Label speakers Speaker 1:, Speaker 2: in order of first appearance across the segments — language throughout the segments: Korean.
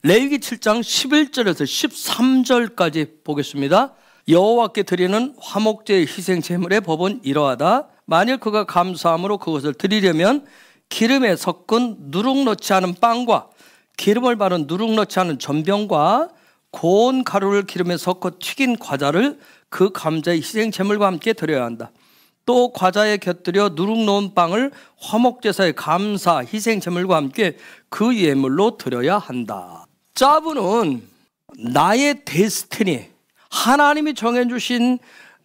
Speaker 1: 레위기 7장 11절에서 13절까지 보겠습니다. 여호와께 드리는 화목제의 희생 제물의 법은 이러하다. 만일 그가 감사함으로 그것을 드리려면 기름에 섞은 누룩 넣지 않은 빵과 기름을 바른 누룩 넣지 않은 전병과 고운 가루를 기름에 섞어 튀긴 과자를 그 감자의 희생 제물과 함께 드려야 한다. 또 과자에 곁들여 누룩 넣은 빵을 화목제사의 감사 희생 제물과 함께 그 예물로 드려야 한다. 짜부는 나의 데스티니, 하나님이 정해주신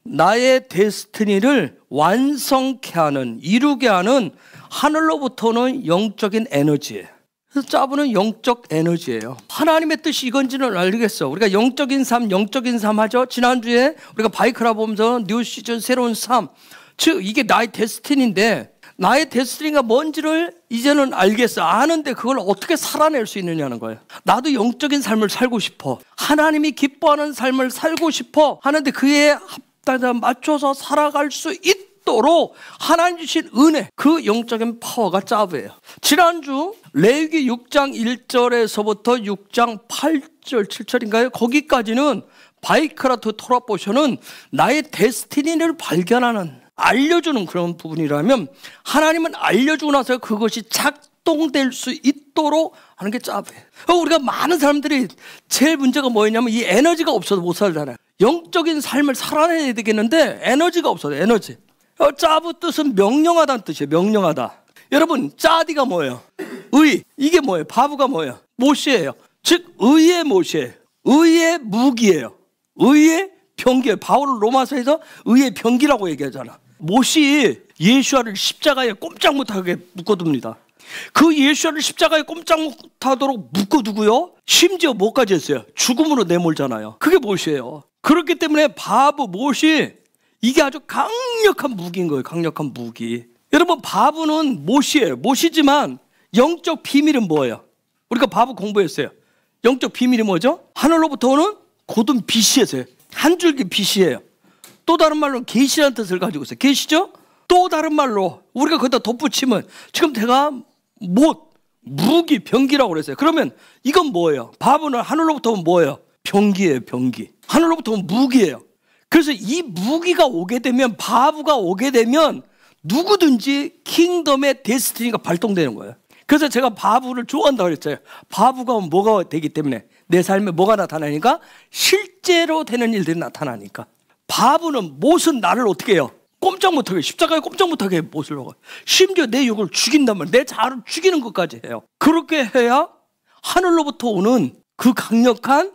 Speaker 1: 나의 데스티니를 완성케 하는, 이루게 하는 하늘로부터 오는 영적인 에너지예요. 그래서 짜부는 영적 에너지예요. 하나님의 뜻이 이건지는 알겠어. 우리가 영적인 삶 하죠. 지난주에 우리가 바이크라 보면서 뉴 시즌 새로운 삶, 즉 이게 나의 데스티니인데, 나의 데스티니가 뭔지를 이제는 알겠어. 아는데 그걸 어떻게 살아낼 수 있느냐는 거예요. 나도 영적인 삶을 살고 싶어, 하나님이 기뻐하는 삶을 살고 싶어 하는데 그에 맞춰서 살아갈 수 있도록 하나님 주신 은혜, 그 영적인 파워가 짜부예요. 지난주 레위기 6장 1절에서부터 6장 8절 7절인가요? 거기까지는 바이크라트 토라포션은 나의 데스티니를 발견하는, 알려주는 그런 부분이라면, 하나님은 알려주고 나서 그것이 작동될 수 있도록 하는 게 짜부예요. 우리가 많은 사람들이 제일 문제가 뭐였냐면 이 에너지가 없어서 못 살잖아요. 영적인 삶을 살아내야 되겠는데 에너지가 없어요. 에너지. 짜부 뜻은 명령하다는 뜻이에요. 명령하다. 여러분, 짜디가 뭐예요? 의. 이게 뭐예요? 바브가 뭐예요? 못이에요. 즉 의의 못이에요. 의의 무기예요. 의의 병기예요. 바울은 로마서에서 의의 병기라고 얘기하잖아. 못이 예수와를 십자가에 꼼짝 못하게 묶어둡니다. 그 예수와를 십자가에 꼼짝 못하도록 묶어두고요, 심지어 뭐까지 했어요? 죽음으로 내몰잖아요. 그게 못이에요. 그렇기 때문에 바브, 못이 이게 아주 강력한 무기인 거예요. 강력한 무기. 여러분, 바브는 못이에요. 못이지만 영적 비밀은 뭐예요? 우리가 바브 공부했어요. 영적 비밀이 뭐죠? 하늘로부터 오는 고든 빛이에요. 한 줄기 빛이에요. 또 다른 말로 계시라는 뜻을 가지고 있어요. 계시죠? 또 다른 말로 우리가 거기다 덧붙이면, 지금 제가 못, 무기, 병기라고 그랬어요. 그러면 이건 뭐예요? 바브는 하늘로부터 오면 뭐예요? 병기예요. 병기. 하늘로부터 오면 무기예요. 그래서 이 무기가 오게 되면, 바브가 오게 되면 누구든지 킹덤의 데스티니가 발동되는 거예요. 그래서 제가 바브를 좋아한다고 그랬어요. 바브가 오면 뭐가 되기 때문에, 내 삶에 뭐가 나타나니까? 실제로 되는 일들이 나타나니까. 바브는, 못은 나를 어떻게 해요? 꼼짝 못하게, 십자가에 꼼짝 못하게 못을 먹어요. 심지어 내 육을 죽인다면 내 자아를 죽이는 것까지 해요. 그렇게 해야 하늘로부터 오는 그 강력한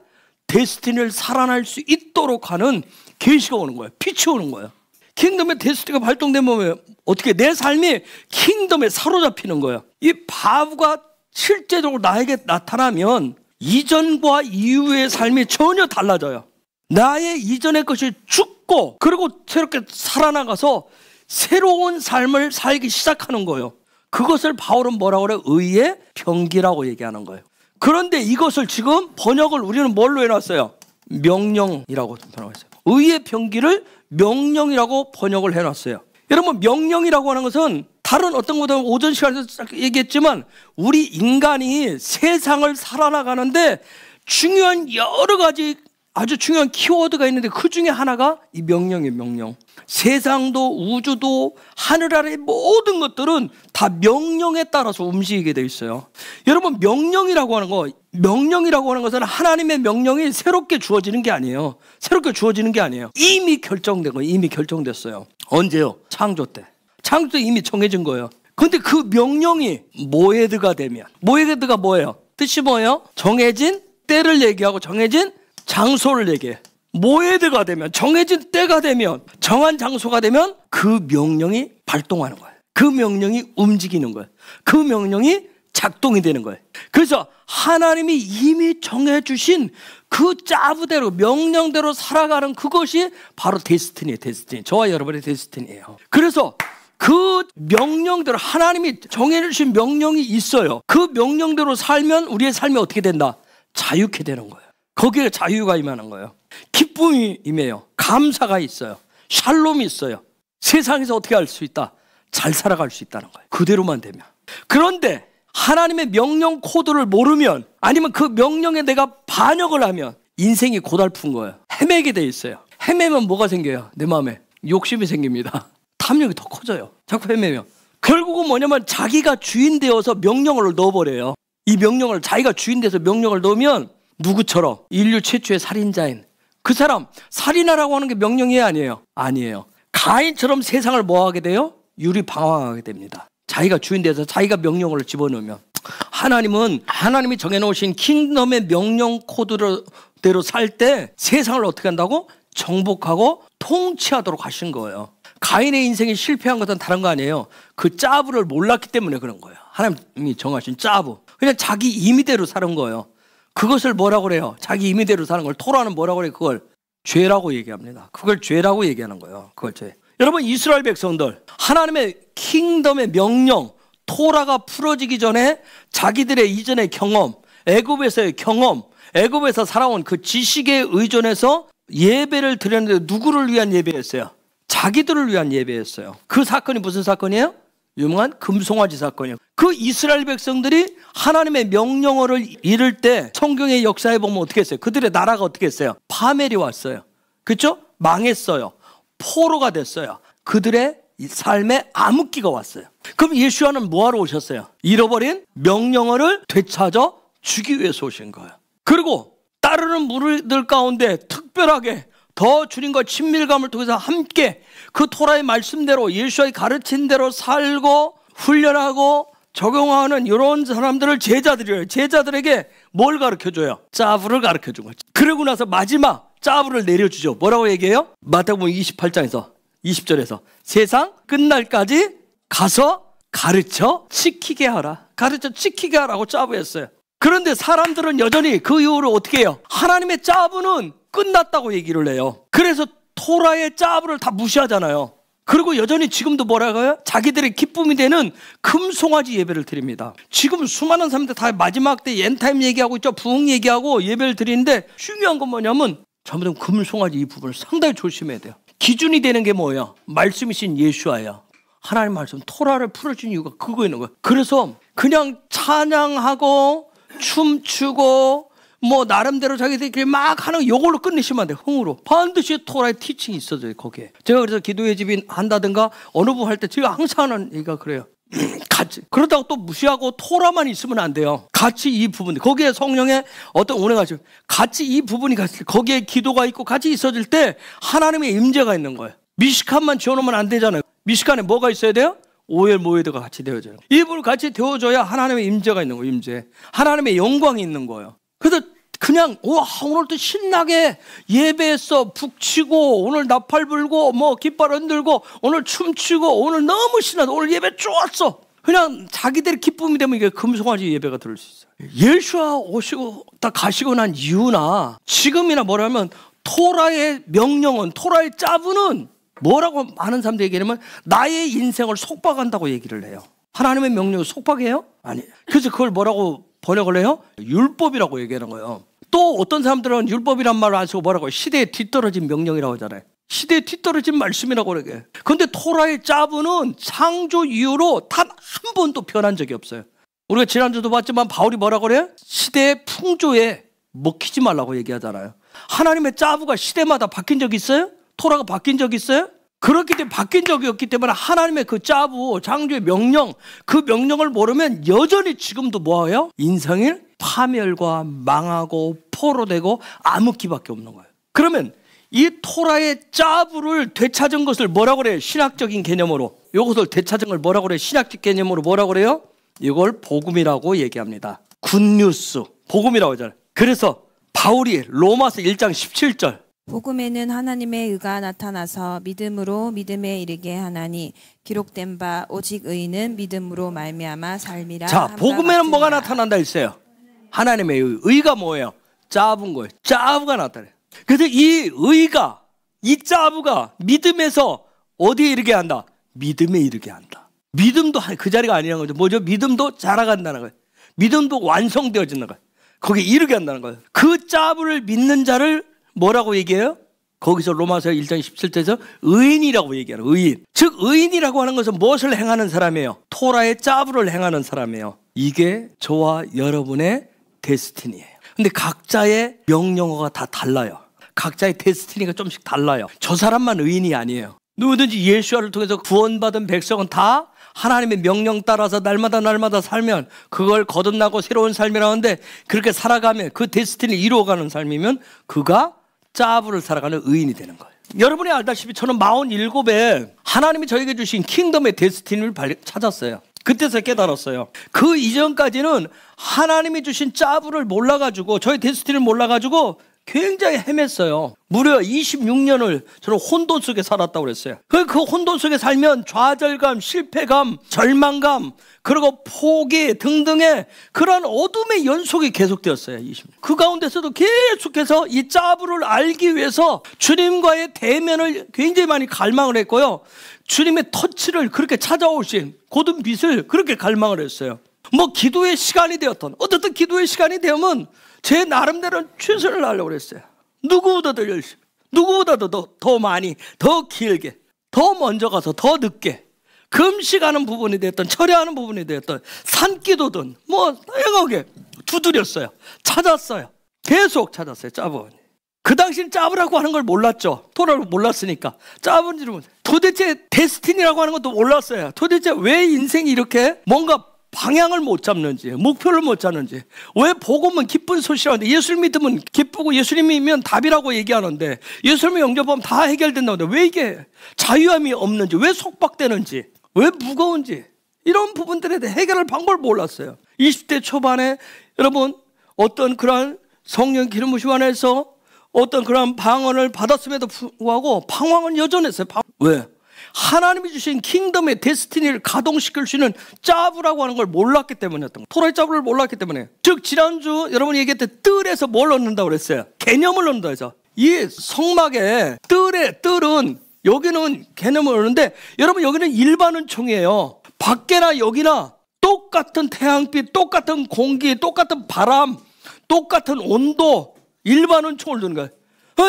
Speaker 1: 데스티니를 살아날 수 있도록 하는 계시가 오는 거예요. 빛이 오는 거예요. 킹덤의 데스티니가 발동되면 어떻게 내 삶이 킹덤에 사로잡히는 거예요. 이 바브가 실제적으로 나에게 나타나면 이전과 이후의 삶이 전혀 달라져요. 나의 이전의 것이 죽고, 그리고 새롭게 살아나가서 새로운 삶을 살기 시작하는 거예요. 그것을 바울은 뭐라고 그래요? 의의 병기라고 얘기하는 거예요. 그런데 이것을 지금 번역을 우리는 뭘로 해놨어요? 명령이라고 번역했어요. 의의 병기를 명령이라고 번역을 해놨어요. 여러분, 명령이라고 하는 것은 다른 어떤 것보다 오전 시간에서 얘기했지만, 우리 인간이 세상을 살아나가는데 중요한 여러 가지 아주 중요한 키워드가 있는데, 그 중에 하나가 이 명령이에요. 명령. 세상도 우주도 하늘 아래의 모든 것들은 다 명령에 따라서 움직이게 되어 있어요. 여러분, 명령이라고 하는 것은 하나님의 명령이 새롭게 주어지는 게 아니에요. 새롭게 주어지는 게 아니에요. 이미 결정된 거예요. 이미 결정됐어요. 언제요? 창조 때. 창조 때 이미 정해진 거예요. 그런데 그 명령이 모에드가 되면, 모에드가 뭐예요? 뜻이 뭐예요? 정해진 때를 얘기하고 정해진 장소를 얘기해. 모에드가 되면, 정해진 때가 되면, 정한 장소가 되면 그 명령이 발동하는 거예요. 그 명령이 움직이는 거예요. 그 명령이 작동이 되는 거예요. 그래서 하나님이 이미 정해주신 그 짜부대로, 명령대로 살아가는 그것이 바로 데스티니예요. 데스티니. 저와 여러분의 데스티니예요. 그래서 그 명령대로, 하나님이 정해주신 명령이 있어요. 그 명령대로 살면 우리의 삶이 어떻게 된다? 자유케 되는 거예요. 거기에 자유가 임하는 거예요. 기쁨이 임해요. 감사가 있어요. 샬롬이 있어요. 세상에서 어떻게 할 수 있다? 잘 살아갈 수 있다는 거예요. 그대로만 되면. 그런데 하나님의 명령 코드를 모르면, 아니면 그 명령에 내가 반역을 하면 인생이 고달픈 거예요. 헤매게 돼 있어요. 헤매면 뭐가 생겨요? 내 마음에 욕심이 생깁니다. 탐욕이 더 커져요. 자꾸 헤매면. 결국은 뭐냐면 자기가 주인 되어서 명령어를 넣어버려요. 이 명령을 자기가 주인 돼서 명령을 넣으면 누구처럼 인류 최초의 살인자인 그 사람, 살인하라고 하는 게 명령이 아니에요. 아니에요. 가인처럼 세상을 뭐하게 돼요? 유리방황하게 됩니다. 자기가 주인 돼서 자기가 명령어를 집어넣으면. 하나님은 하나님이 정해놓으신 킹덤의 명령 코드대로 살 때 세상을 어떻게 한다고? 정복하고 통치하도록 하신 거예요. 가인의 인생이 실패한 것은 다른 거 아니에요. 그 짜부를 몰랐기 때문에 그런 거예요. 하나님이 정하신 짜부. 그냥 자기 임의대로 사는 거예요. 그것을 뭐라고 그래요? 자기 임의대로 사는 걸 토라는 뭐라고 그래요? 그걸 죄라고 얘기합니다. 그걸 죄라고 얘기하는 거예요. 그걸 죄. 여러분, 이스라엘 백성들 하나님의 킹덤의 명령 토라가 풀어지기 전에 자기들의 이전의 경험, 애굽에서의 경험, 애굽에서 살아온 그 지식에 의존해서 예배를 드렸는데 누구를 위한 예배였어요? 자기들을 위한 예배였어요. 그 사건이 무슨 사건이에요? 유명한 금송아지 사건이에요. 그 이스라엘 백성들이 하나님의 명령어를 잃을 때 성경의 역사에 보면 어떻게 했어요? 그들의 나라가 어떻게 했어요? 파멸이 왔어요. 그렇죠? 망했어요. 포로가 됐어요. 그들의 삶에 암흑기가 왔어요. 그럼 예수와는 뭐하러 오셨어요? 잃어버린 명령어를 되찾아 주기 위해서 오신 거예요. 그리고 따르는 무리들 가운데 특별하게 더 주님과 친밀감을 통해서 함께 그 토라의 말씀대로 예수의 가르친 대로 살고 훈련하고 적용하는 이런 사람들을 제자들이에요. 제자들에게 뭘 가르쳐줘요? 짜부를 가르쳐준 거죠. 그러고 나서 마지막 짜부를 내려주죠. 뭐라고 얘기해요? 마태복음 28장에서 20절에서 세상 끝날까지 가서 가르쳐 지키게 하라. 가르쳐 지키게 하라고 짜부했어요. 그런데 사람들은 여전히 그 이후로 어떻게 해요? 하나님의 짜부는 끝났다고 얘기를 해요. 그래서 토라의 짜부를 다 무시하잖아요. 그리고 여전히 지금도 뭐라고요? 자기들의 기쁨이 되는 금송아지 예배를 드립니다. 지금 수많은 사람들 다 마지막 때 엔타임 얘기하고 있죠. 부흥 얘기하고 예배를 드리는데 중요한 건 뭐냐면 전부 다 금송아지 이 부분을 상당히 조심해야 돼요. 기준이 되는 게 뭐예요? 말씀이신 예수와예요. 하나님 말씀 토라를 풀어준 이유가 그거 있는 거예요. 그래서 그냥 찬양하고 춤추고 뭐 나름대로 자기들끼리 막 하는 요걸로 끝내시면 안 돼요. 흥으로. 반드시 토라의 티칭이 있어져요. 거기에. 제가 그래서 기도의 집인 한다든가 어느 부 할 때 제가 항상 하는 얘기가 그래요. 같이. 그러다가 또 무시하고 토라만 있으면 안 돼요. 같이 이 부분, 거기에 성령의 어떤 운행하시고 같이 이 부분이 같이 거기에 기도가 있고 같이 있어질 때 하나님의 임재가 있는 거예요. 미식한만 지어놓으면 안 되잖아요. 미식한에 뭐가 있어야 돼요? 오열 모에드가 같이 되어져요. 이 부분을 같이 되어줘야 하나님의 임재가 있는 거예요. 임재. 하나님의 영광이 있는 거예요. 그래서 그냥 와 오늘 또 신나게 예배했어. 북치고 오늘 나팔 불고 뭐 깃발 흔들고 오늘 춤추고 오늘 너무 신나다. 오늘 예배 좋았어. 그냥 자기들의 기쁨이 되면 이게 금송아지 예배가 들을 수 있어요. 예수와 오시고 딱 가시고 난 이유나 지금이나 뭐라면 토라의 명령은 토라의 짜부는 뭐라고 많은 사람들이 얘기하면 나의 인생을 속박한다고 얘기를 해요. 하나님의 명령을 속박해요? 아니. 그래서 그걸 뭐라고 번역을 해요? 율법이라고 얘기하는 거예요. 또 어떤 사람들은 율법이란 말을 안 쓰고 뭐라고 해요? 시대에 뒤떨어진 명령이라고 하잖아요. 시대에 뒤떨어진 말씀이라고 그러게. 그런데 토라의 짜부는 창조 이후로 단 한 번도 변한 적이 없어요. 우리가 지난주도 봤지만 바울이 뭐라고 그래요? 시대의 풍조에 먹히지 말라고 얘기하잖아요. 하나님의 짜부가 시대마다 바뀐 적이 있어요? 토라가 바뀐 적이 있어요? 그렇기 때문에 바뀐 적이 없기 때문에 하나님의 그 짜부, 창조의 명령, 그 명령을 모르면 여전히 지금도 뭐예요? 인생이 파멸과 망하고 포로되고 암흑기밖에 없는 거예요. 그러면 이 토라의 짜부를 되찾은 것을 뭐라고 그래요? 신학적인 개념으로. 이것을 되찾은 걸 뭐라고 그래요? 신학적 개념으로 뭐라고 그래요? 이걸 복음이라고 얘기합니다. 굿뉴스, 복음이라고 하잖아요. 그래서 바울이 로마서 1장 17절
Speaker 2: 복음에는 하나님의 의가 나타나서 믿음으로 믿음에 이르게 하나니 기록된 바 오직 의인은 믿음으로 말미암아 삶이라.
Speaker 1: 자, 복음에는 뭐가 나타난다 했어요? 하나님의 의가 뭐예요? 짜부인 거예요. 짜부가 나타나요. 그래서 이 의가, 이 짜부가 믿음에서 어디에 이르게 한다? 믿음에 이르게 한다. 믿음도 그 자리가 아니라는 거죠. 뭐죠? 믿음도 자라간다는 거예요. 믿음도 완성되어진다는 거예요. 거기에 이르게 한다는 거예요. 그 짜부를 믿는 자를 뭐라고 얘기해요? 거기서 로마서 1장 17절에서 의인이라고 얘기하는 의인. 즉 의인이라고 하는 것은 무엇을 행하는 사람이에요? 토라의 짜부를 행하는 사람이에요. 이게 저와 여러분의 데스티니예요. 근데 각자의 명령어가 다 달라요. 각자의 데스티니가 좀씩 달라요. 저 사람만 의인이 아니에요. 누구든지 예수와를 통해서 구원받은 백성은 다 하나님의 명령 따라서 날마다 살면 그걸 거듭나고 새로운 삶이라는데, 그렇게 살아가면 그 데스티니를 이루어가는 삶이면 그가 짜부를 살아가는 의인이 되는 거예요. 여러분이 알다시피 저는 47에 하나님이 저에게 주신 킹덤의 데스티니를 찾았어요. 그때서 깨달았어요. 그 이전까지는 하나님이 주신 짜부를 몰라가지고, 저의 데스티니를 몰라가지고 굉장히 헤맸어요. 무려 26년을 저는 혼돈 속에 살았다고 그랬어요. 그 혼돈 속에 살면 좌절감, 실패감, 절망감, 그리고 포기 등등의 그런 어둠의 연속이 계속되었어요. 20년. 그 가운데서도 계속해서 이 짜부를 알기 위해서 주님과의 대면을 굉장히 많이 갈망을 했고요. 주님의 터치를 그렇게 찾아오신 고든 빛을 그렇게 갈망을 했어요. 뭐 기도의 시간이 되었던, 어쨌든 기도의 시간이 되면 제 나름대로 최선을 하려고 그랬어요. 누구보다도 열심히, 누구보다도 더 많이, 더 길게, 더 먼저 가서 더 늦게, 금식하는 부분이 됐던, 철야하는 부분이 됐던, 산기도든 뭐 다양하게 두드렸어요. 찾았어요. 계속 찾았어요. 짜부. 그 당시엔 짜부라고 하는 걸 몰랐죠. 토라를 몰랐으니까. 짜부는 도대체 데스티니라고 하는 것도 몰랐어요. 도대체 왜 인생이 이렇게 뭔가 방향을 못 잡는지, 목표를 못 잡는지, 왜 복음은 기쁜 소식이라는데, 예수를 믿으면 기쁘고 예수님이면 답이라고 얘기하는데, 예수님을 영접하면 다 해결된다는데 왜 이게 자유함이 없는지, 왜 속박되는지, 왜 무거운지, 이런 부분들에 대해 해결할 방법을 몰랐어요. 20대 초반에 여러분 어떤 그런 성령 기름 부심 안에서 어떤 그런 방언을 받았음에도 불구하고 방황은 여전했어요. 왜? 하나님이 주신 킹덤의 데스티니를 가동시킬 수 있는 짜부라고 하는 걸 몰랐기 때문이었던 거예요. 토라의 짜부를 몰랐기 때문에. 즉 지난주 여러분이 얘기했던 뜰에서 뭘 넣는다고 그랬어요? 개념을 넣는다 해서. 이 성막에 뜰은 여기는 개념을 넣는데, 여러분 여기는 일반 은총이에요. 밖에나 여기나 똑같은 태양빛, 똑같은 공기, 똑같은 바람, 똑같은 온도, 일반 은총을 넣는 거예요.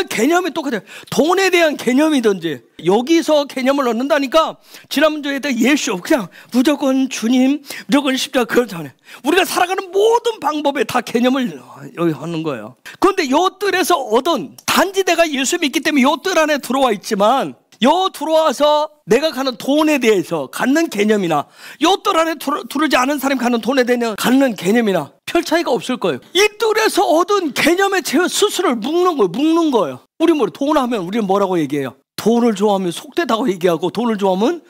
Speaker 1: 개념이 똑같아요. 돈에 대한 개념이든지 여기서 개념을 넣는다니까, 지난주에 예수 그냥 무조건 주님, 무조건 십자가, 그렇잖아요. 우리가 살아가는 모든 방법에 다 개념을 여기 하는 거예요. 그런데 요 뜰에서 얻은, 단지 내가 예수 믿기 때문에 요 뜰 안에 들어와 있지만, 요 들어와서 내가 가는 돈에 대해서 갖는 개념이나 요 뜰 안에 들어오지 않은 사람이 갖는 돈에 대해서 갖는 개념이나 별 차이가 없을 거예요. 이 뜰에서 얻은 개념에 제 스스로를 묶는 거예요. 우리 뭐 돈 하면 우리는 뭐라고 얘기해요? 돈을 좋아하면 속되다고 얘기하고, 돈을 좋아하면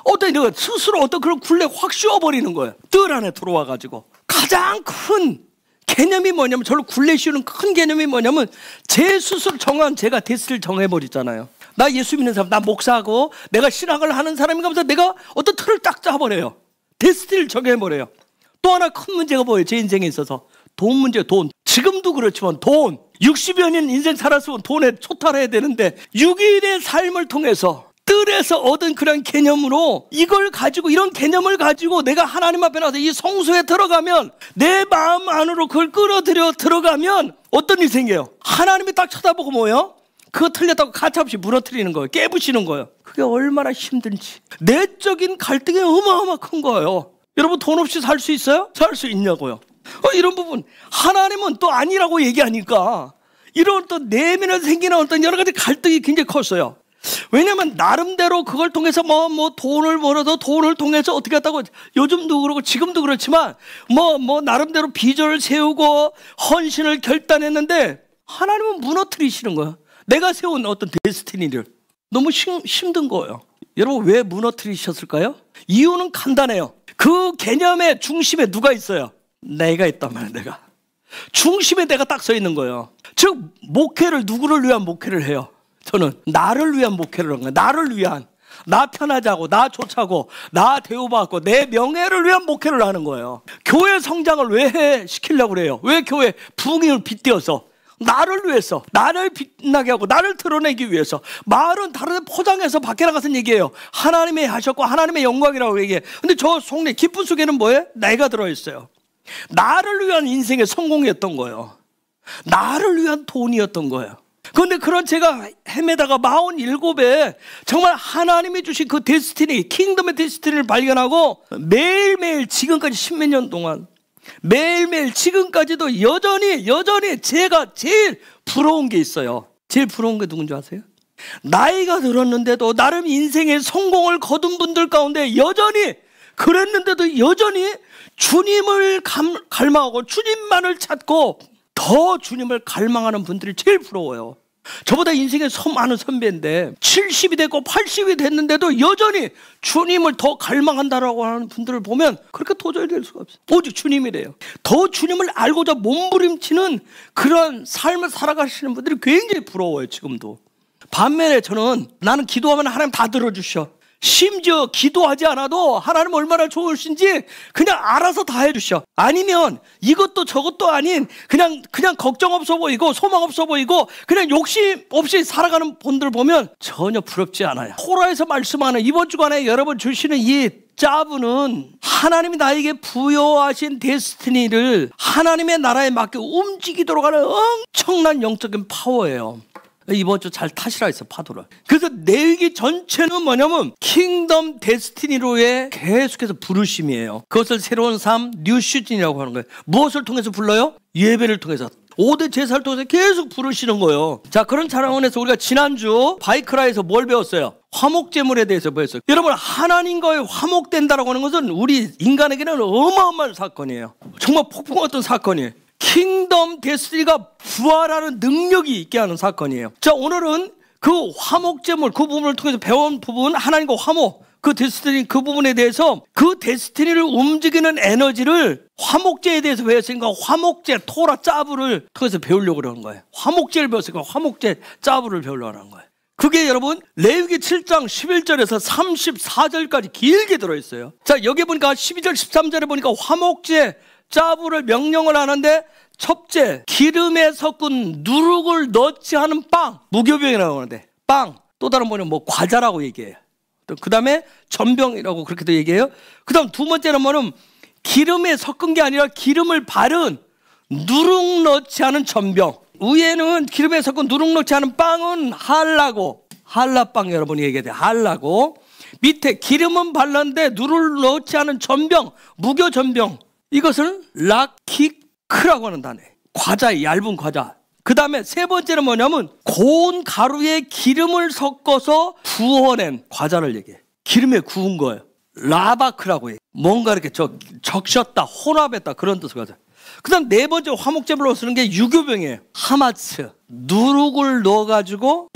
Speaker 1: 어떤 내가 스스로 어떤 그런 굴레 확 씌워버리는 거예요. 뜰 안에 들어와가지고. 가장 큰 개념이 뭐냐면, 저를 굴레 씌우는 큰 개념이 뭐냐면, 제 스스로 정한 제가 데스를 정해버리잖아요. 나 예수 믿는 사람, 나 목사하고 내가 신학을 하는 사람인가 하면서 내가 어떤 틀을 딱 짜버려요. 데스티니를 정해버려요. 또 하나 큰 문제가 뭐예요? 제 인생에 있어서 돈 문제. 돈. 지금도 그렇지만 돈. 60여 년 인생 살았으면 돈에 초탈해야 되는데, 6일의 삶을 통해서 뜰에서 얻은 그런 개념으로 이걸 가지고, 이런 개념을 가지고 내가 하나님 앞에 나서 이 성소에 들어가면, 내 마음 안으로 그걸 끌어들여 들어가면 어떤 일이 생겨요? 하나님이 딱 쳐다보고 뭐예요? 그거 틀렸다고 가차없이 무너뜨리는 거예요. 깨부시는 거예요. 그게 얼마나 힘든지. 내적인 갈등이 어마어마 큰 거예요. 여러분 돈 없이 살 수 있어요? 살 수 있냐고요? 이런 부분. 하나님은 또 아니라고 얘기하니까 이런 또 내면에 생기는 어떤 여러 가지 갈등이 굉장히 컸어요. 왜냐면 나름대로 그걸 통해서 뭐 돈을 벌어서 돈을 통해서 어떻게 했다고, 요즘도 그렇고 지금도 그렇지만 나름대로 비전을 세우고 헌신을 결단했는데, 하나님은 무너뜨리시는 거예요. 내가 세운 어떤 데스티니를. 너무 힘든 거예요. 여러분 왜 무너뜨리셨을까요? 이유는 간단해요. 그 개념의 중심에 누가 있어요? 내가 있단 말이에요. 내가 중심에 내가 딱 서 있는 거예요. 즉 목회를 누구를 위한 목회를 해요? 저는 나를 위한 목회를 하는 거예요. 나를 위한, 나 편하자고, 나 좋자고, 나 대우받고 내 명예를 위한 목회를 하는 거예요. 교회 성장을 왜 시키려고 그래요? 왜 교회 부흥을 빗대어서? 나를 위해서, 나를 빛나게 하고 나를 드러내기 위해서. 말은 다른 데 포장해서 밖에 나가서 얘기해요. 하나님이 하셨고 하나님의 영광이라고 얘기해. 근데 저 속내 깊은 속에는 뭐예요? 내가 들어있어요. 나를 위한 인생의 성공이었던 거예요. 나를 위한 돈이었던 거예요. 그런데 그런 제가 헤매다가 47에 정말 하나님이 주신 그 데스티니, 킹덤의 데스티니를 발견하고 매일매일 지금까지 10몇 년 동안 매일매일 지금까지도 여전히 제가 제일 부러운 게 있어요. 제일 부러운 게 누군지 아세요? 나이가 들었는데도 나름 인생의 성공을 거둔 분들 가운데 여전히 그랬는데도 여전히 주님을 갈망하고 주님만을 찾고 더 주님을 갈망하는 분들이 제일 부러워요. 저보다 인생에 많은 선배인데 70이 됐고 80이 됐는데도 여전히 주님을 더 갈망한다라고 하는 분들을 보면 그렇게 도저히 될 수가 없어요. 오직 주님이래요. 더 주님을 알고자 몸부림치는 그런 삶을 살아가시는 분들이 굉장히 부러워요. 지금도. 반면에 저는 나는 기도하면 하나님 다 들어주셔. 심지어 기도하지 않아도 하나님 얼마나 좋으신지 그냥 알아서 다 해주셔. 아니면 이것도 저것도 아닌 그냥 걱정 없어 보이고 소망 없어 보이고 그냥 욕심 없이 살아가는 분들 보면 전혀 부럽지 않아요. 토라에서 말씀하는 이번 주간에 여러분 주시는 이 짜부는 하나님이 나에게 부여하신 데스티니를 하나님의 나라에 맞게 움직이도록 하는 엄청난 영적인 파워예요. 이번 주 잘 타시라 했어, 파도를. 그래서 내 위기 전체는 뭐냐면 킹덤 데스티니로의 계속해서 부르심이에요. 그것을 새로운 삶, 뉴 시즌이라고 하는 거예요. 무엇을 통해서 불러요? 예배를 통해서. 5대 제사를 통해서 계속 부르시는 거예요. 자, 그런 차원에서 우리가 지난주 바이크라에서 뭘 배웠어요? 화목제물에 대해서 배웠어요. 여러분, 하나님과의 화목된다라고 하는 것은 우리 인간에게는 어마어마한 사건이에요. 정말 폭풍 같은 사건이에요. 킹덤 데스티니가 부활하는 능력이 있게 하는 사건이에요. 자, 오늘은 그 화목제물 그 부분을 통해서 배운 부분, 하나님과 화목, 그 데스티니 그 부분에 대해서 그 데스티니를 움직이는 에너지를 화목제에 대해서 배웠으니까 화목제, 토라, 짜부를 통해서 배우려고 그러는 거예요. 화목제를 배웠으니까 화목제, 짜부를 배우려고 하는 거예요. 그게 여러분 레위기 7장 11절에서 34절까지 길게 들어있어요. 자, 여기 보니까 12절 13절에 보니까 화목제, 짜부를 명령을 하는데 첫째, 기름에 섞은 누룩을 넣지 않은 빵, 무교병이라고 하는데 빵, 또 다른 뭐냐면 뭐 과자라고 얘기해요. 그 다음에 전병이라고 그렇게도 얘기해요. 그 다음 두 번째는 뭐냐면 기름에 섞은 게 아니라 기름을 바른 누룩 넣지 않은 전병. 위에는 기름에 섞은 누룩 넣지 않은 빵은 할라고, 할라빵 여러분이 얘기해야 돼요. 할라고. 밑에 기름은 발랐는데 누룩을 넣지 않은 전병, 무교 전병. 이것을 라키크라고 하는 단어예요. 과자, 얇은 과자. 그 다음에 세 번째는 뭐냐면 고운 가루에 기름을 섞어서 구워낸 과자를 얘기해. 기름에 구운 거예요. 라바크라고 해. 뭔가 이렇게 적셨다, 혼합했다 그런 뜻을 가져요. 그 다음 네 번째 화목제물로 쓰는 게 유교병이에요. 하마츠. 누룩을 넣어가지고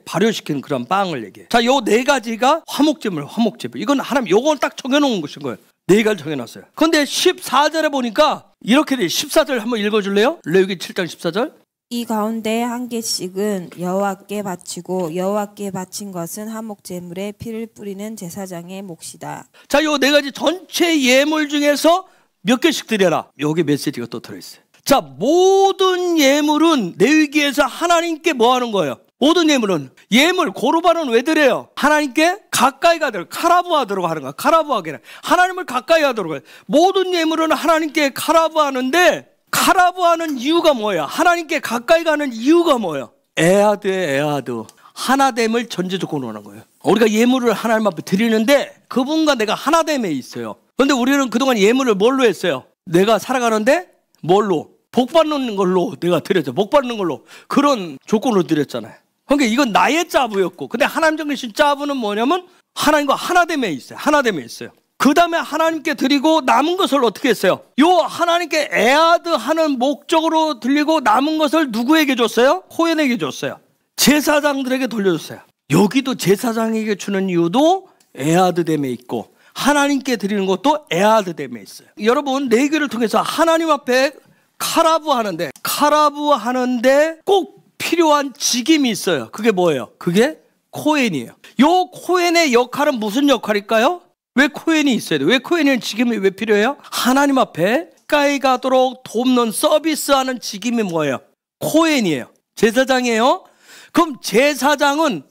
Speaker 1: 발효시키는 그런 빵을 얘기해요. 자, 요 네 가지가 화목제물. 이건 하나님 요걸 딱 정해놓은 것인 거예요. 네 가지 정해놨어요. 그런데 14절에 보니까 이렇게 돼. 14절 한번 읽어줄래요? 레위기 7장 14절.
Speaker 2: 이 가운데 한 개씩은 여호와께 바치고 여호와께 바친 것은 화목제물에 피를 뿌리는 제사장의 몫이다.
Speaker 1: 자, 요 네 가지 전체 예물 중에서 몇 개씩 드려라. 여기 메시지가 또 들어있어요. 자, 모든 예물은 레위기에서 하나님께 뭐 하는 거예요? 모든 예물 고르반은 왜 드려요? 하나님께 가까이 가도록, 카라부하도록 하는 거야. 카라부하기는 하나님을 가까이 하도록 해요. 모든 예물은 하나님께 카라부하는데 카라부하는 이유가 뭐예요? 하나님께 가까이 가는 이유가 뭐예요? 에하드 하나됨을 전제 조건으로 하는 거예요. 우리가 예물을 하나님 앞에 드리는데 그분과 내가 하나됨에 있어요. 그런데 우리는 그동안 예물을 뭘로 했어요? 내가 살아가는데 뭘로? 복 받는 걸로 내가 드렸죠. 복 받는 걸로 그런 조건으로 드렸잖아요. 그러니까 이건 나의 짜부였고, 근데 하나님 정해주신 짜부는 뭐냐면 하나님과 하나됨에 있어요. 하나됨에 있어요. 그 다음에 하나님께 드리고 남은 것을 어떻게 했어요? 요 하나님께 에하드 하는 목적으로 드리고 남은 것을 누구에게 줬어요? 코헨에게 줬어요. 제사장들에게 돌려줬어요. 여기도 제사장에게 주는 이유도 에하드됨에 있고 하나님께 드리는 것도 에하드됨에 있어요. 여러분, 레위기를 통해서 하나님 앞에 카라부하는데 꼭 필요한 직임이 있어요. 그게 뭐예요? 그게 코헨이에요. 요 코헨의 역할은 무슨 역할일까요? 왜 코헨이 있어야 돼요? 왜 코헨의 직임이 왜 필요해요? 하나님 앞에 가까이 가도록 돕는 서비스하는 직임이 뭐예요? 코헨이에요. 제사장이에요. 그럼 제사장은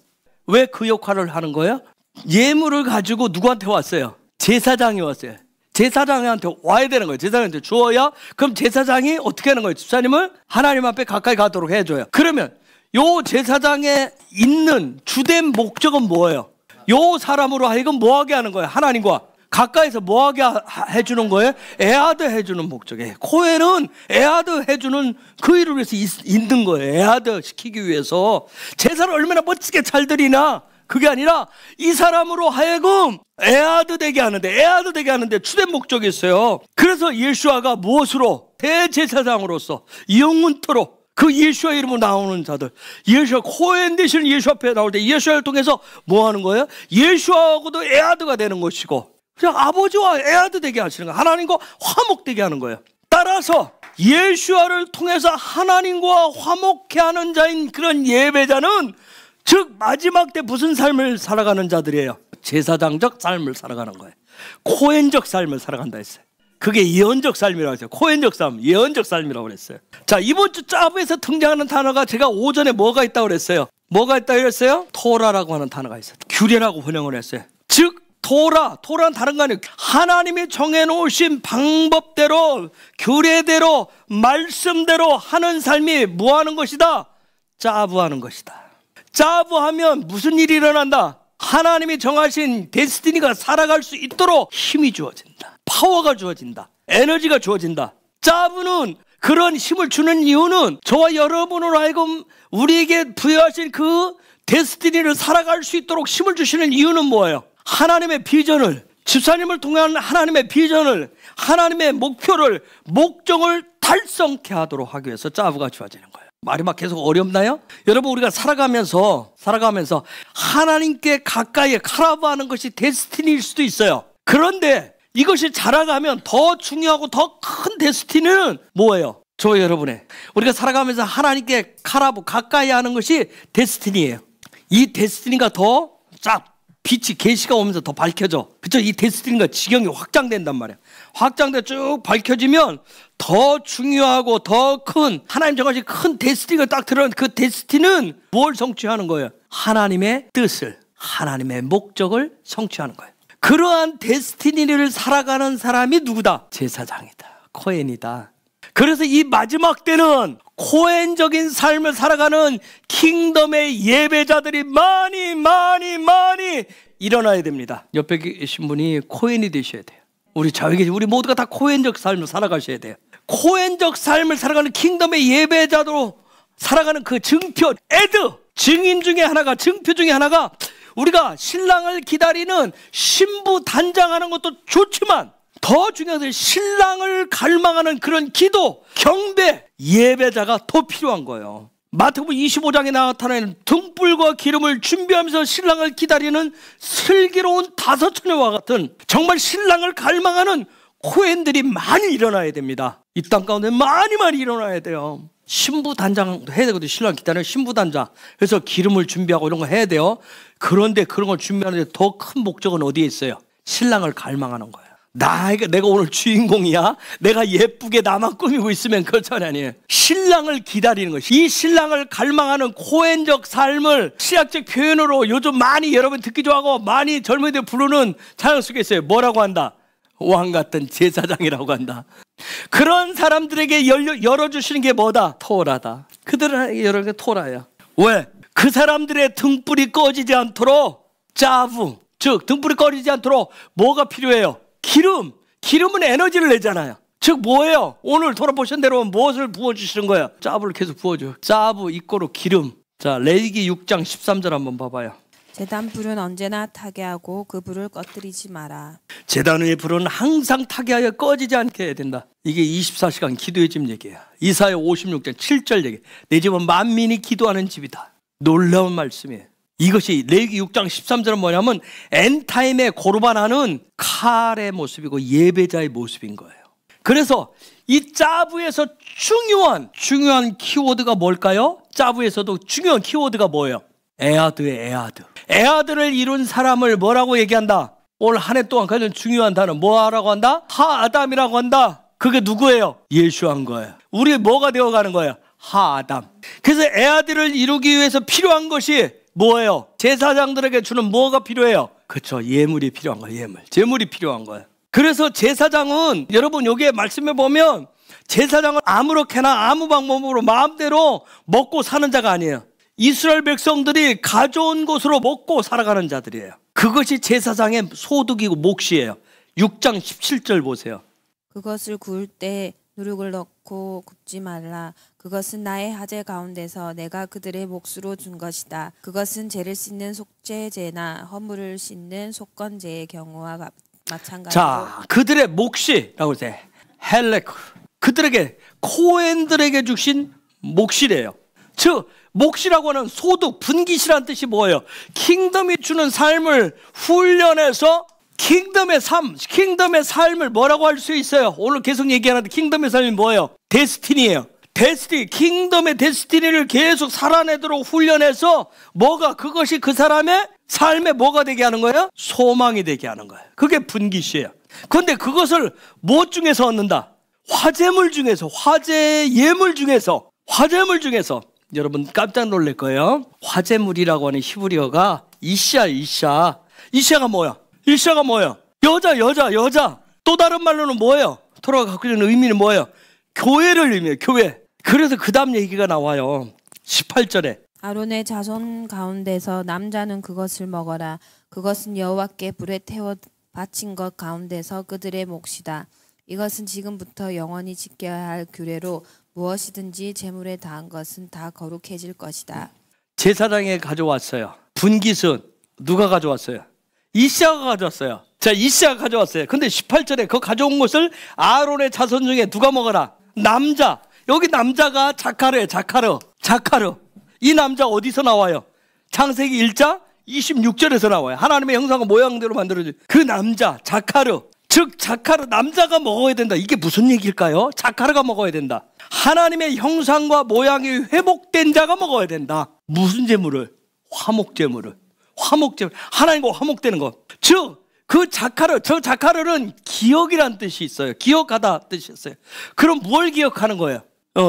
Speaker 1: 왜 그 역할을 하는 거예요? 예물을 가지고 누구한테 왔어요? 제사장이 왔어요. 제사장한테 와야 되는 거예요. 제사장한테 주어야. 그럼 제사장이 어떻게 하는 거예요? 집사님을 하나님 앞에 가까이 가도록 해줘요. 그러면 요 제사장에 있는 주된 목적은 뭐예요? 요 사람으로 하여금 뭐하게 하는 거예요? 하나님과 가까이서 뭐하게 해주는 거예요? 에아드 해주는 목적이에요. 코헨은 에아드 해주는 그 일을 위해서 있는 거예요. 에아드 시키기 위해서. 제사를 얼마나 멋지게 잘 드리나, 그게 아니라 이 사람으로 하여금 에아드 되게 하는데 주된 목적이 있어요. 그래서 예수아가 무엇으로? 대제사장으로서 영원토록 그 예수아 이름으로 나오는 자들, 예수아 코헨 되시는 예수 앞에 나올 때 예수아를 통해서 뭐 하는 거예요? 예수아하고도 에아드가 되는 것이고, 그냥 아버지와 에아드 되게 하시는 거예요. 하나님과 화목되게 하는 거예요. 따라서 예수아를 통해서 하나님과 화목케 하는 자인 그런 예배자는, 즉 마지막 때 무슨 삶을 살아가는 자들이에요? 제사장적 삶을 살아가는 거예요. 코헨적 삶을 살아간다 했어요. 그게 예언적 삶이라고 했어요. 코헨적 삶, 예언적 삶이라고 그랬어요. 자, 이번 주 짜부에서 등장하는 단어가 제가 오전에 뭐가 있다고 그랬어요? 뭐가 있다고 그랬어요? 토라라고 하는 단어가 있어요. 규례라고 번역을 했어요. 즉 토라는 다른 거 아니에요. 하나님이 정해놓으신 방법대로, 규례대로, 말씀대로 하는 삶이 뭐 하는 것이다? 짜부하는 것이다. 짜부하면 무슨 일이 일어난다? 하나님이 정하신 데스티니가 살아갈 수 있도록 힘이 주어진다. 파워가 주어진다. 에너지가 주어진다. 짜부는 그런 힘을 주는 이유는 저와 여러분으로 하여금 우리에게 부여하신 그 데스티니를 살아갈 수 있도록 힘을 주시는 이유는 뭐예요? 하나님의 비전을, 집사님을 통한 하나님의 비전을, 하나님의 목표를, 목적을 달성케 하도록 하기 위해서 짜부가 주어지는 거예요. 말이 막 계속 어렵나요? 여러분, 우리가 살아가면서 하나님께 가까이 카라브하는 것이 데스티니일 수도 있어요. 그런데 이것이 자라가면 더 중요하고 더 큰 데스티니는 뭐예요? 저 여러분의, 우리가 살아가면서 하나님께 카라브 가까이 하는 것이 데스티니예요. 이 데스티니가 더 쫙 빛이 계시가 오면서 더 밝혀져. 그렇죠? 이 데스티니가 지경이 확장된단 말이에요. 확장돼 쭉 밝혀지면 더 중요하고 더 큰, 하나님 정하신 큰 데스티니가 딱 들어간 그 데스티니는 뭘 성취하는 거예요? 하나님의 뜻을, 하나님의 목적을 성취하는 거예요. 그러한 데스티니를 살아가는 사람이 누구다? 제사장이다. 코헨이다. 그래서 이 마지막 때는 코헨적인 삶을 살아가는 킹덤의 예배자들이 많이 일어나야 됩니다. 옆에 계신 분이 코헨이 되셔야 돼요. 우리 좌우에 우리 모두가 다 코헨적 삶을 살아가셔야 돼요. 코헨적 삶을 살아가는 킹덤의 예배자로 살아가는 그 증표, 증인 중에 하나가, 증표 중에 하나가, 우리가 신랑을 기다리는 신부 단장하는 것도 좋지만 더 중요한 것은 신랑을 갈망하는 그런 기도, 경배, 예배자가 더 필요한 거예요. 마태복음 25장에 나타나는 등불과 기름을 준비하면서 신랑을 기다리는 슬기로운 5처녀와 같은 정말 신랑을 갈망하는 코헨들이 많이 일어나야 됩니다. 이 땅 가운데 많이 일어나야 돼요. 신부 단장도 해야 되거든요. 신랑 기다리는 신부 단장. 그래서 기름을 준비하고 이런 거 해야 돼요. 그런데 그런 걸 준비하는데 더 큰 목적은 어디에 있어요? 신랑을 갈망하는 거예요. 내가 오늘 주인공이야? 내가 예쁘게 나만 꾸미고 있으면 그렇잖아요. 아니에요. 신랑을 기다리는 것이, 이 신랑을 갈망하는 코헨적 삶을 시학적 표현으로 요즘 많이 여러분 듣기 좋아하고 많이 젊은이들 부르는 찬양 속에 있어요. 뭐라고 한다? 왕 같은 제사장이라고 한다. 그런 사람들에게 열어주시는 게 뭐다? 토라다. 그들은 여러 개 토라야. 왜? 그 사람들의 등불이 꺼지지 않도록 짜부, 즉 등불이 꺼지지 않도록 뭐가 필요해요? 기름은 에너지를 내잖아요. 즉 뭐예요? 오늘 돌아보신 대로 무엇을 부어주시는 거예요? 짜부를 계속 부어줘. 짜부 이꼬로 기름. 자, 레위기 6장 13절 한번 봐봐요.
Speaker 2: 제단 불은 언제나 타게 하고 그 불을 꺼뜨리지 마라.
Speaker 1: 제단 위의 불은 항상 타게 하여 꺼지지 않게 해야 된다. 이게 24시간 기도의 집 얘기야. 이사야 56장 7절 얘기. 내 집은 만민이 기도하는 집이다. 놀라운 말씀이에요. 이것이 레위기 6장 13절은 뭐냐면 엔타임에 고르반하는 칼의 모습이고 예배자의 모습인 거예요. 그래서 이 짜부에서 중요한 키워드가 뭘까요? 짜부에서도 중요한 키워드가 뭐예요? 에아드예요. 에아드를 이룬 사람을 뭐라고 얘기한다? 올 한 해 동안 가장 중요한 단어 뭐라고 한다? 하아담이라고 한다. 그게 누구예요? 예수한 거예요. 우리 뭐가 되어가는 거예요? 하아담. 그래서 에아드를 이루기 위해서 필요한 것이 뭐예요? 제사장들에게 주는 뭐가 필요해요? 그렇죠. 예물이 필요한 거예요. 제물이 필요한 거예요. 그래서 제사장은 여러분 여기에 말씀해 보면 제사장은 아무렇게나 아무 방법으로 마음대로 먹고 사는 자가 아니에요. 이스라엘 백성들이 가져온 것으로 먹고 살아가는 자들이에요. 그것이 제사장의 소득이고 몫이에요. 6장 17절 보세요.
Speaker 2: 그것을 구울 때 누룩을 넣고 굽지 말라. 그것은 나의 하제 가운데서 내가 그들의 몫으로 준 것이다. 그것은 죄를 씻는 속죄제나 허물을 씻는 속건제의 경우와 마찬가지로.
Speaker 1: 자, 그들의 몫이라고 해. 헬레크. 그들에게 코헨들에게 주신 몫이래요. 즉 몫이라고 하는 소득, 분깃이라는 뜻이 뭐예요? 킹덤이 주는 삶을 훈련해서 킹덤의 삶을 뭐라고 할 수 있어요? 오늘 계속 얘기하는데 킹덤의 삶이 뭐예요? 데스티니예요. 킹덤의 데스티니를 계속 살아내도록 훈련해서 그것이 그 사람의 삶에 뭐가 되게 하는 거예요? 소망이 되게 하는 거예요. 그게 분깃이에요. 그런데 그것을 무엇 중에서 얻는다? 화제물 중에서, 예물 중에서 여러분 깜짝 놀랄 거예요. 화제물이라고 하는 히브리어가 이샤가 뭐야? 여자. 또 다른 말로는 뭐예요? 토라가 갖고 있는 의미는 뭐예요? 교회를 의미해요. 교회. 그래서 그 다음 얘기가 나와요. 18절에
Speaker 2: 아론의 자손 가운데서 남자는 그것을 먹어라. 그것은 여호와께 불에 태워 바친 것 가운데서 그들의 몫이다. 이것은 지금부터 영원히 지켜야 할 규례로 무엇이든지 제물에 다한 것은 다 거룩해질 것이다.
Speaker 1: 제사장에 가져왔어요. 분깃은 누가 가져왔어요? 이샤가 가져왔어요. 자, 이샤가 가져왔어요. 근데 18절에 그 가져온 것을 아론의 자손 중에 누가 먹어라? 남자. 여기 남자가 자카르예요. 자카르. 이 남자 어디서 나와요? 창세기 1장 26절에서 나와요. 하나님의 형상과 모양대로 만들어진 그 남자 자카르. 즉 자카르 남자가 먹어야 된다. 이게 무슨 얘기일까요? 자카르가 먹어야 된다. 하나님의 형상과 모양이 회복된 자가 먹어야 된다. 무슨 제물을? 화목제물을. 하나님과 화목되는 것. 즉 그 자카르는 기억이란 뜻이 있어요. 기억하다 뜻이 있어요. 그럼 뭘 기억하는 거예요?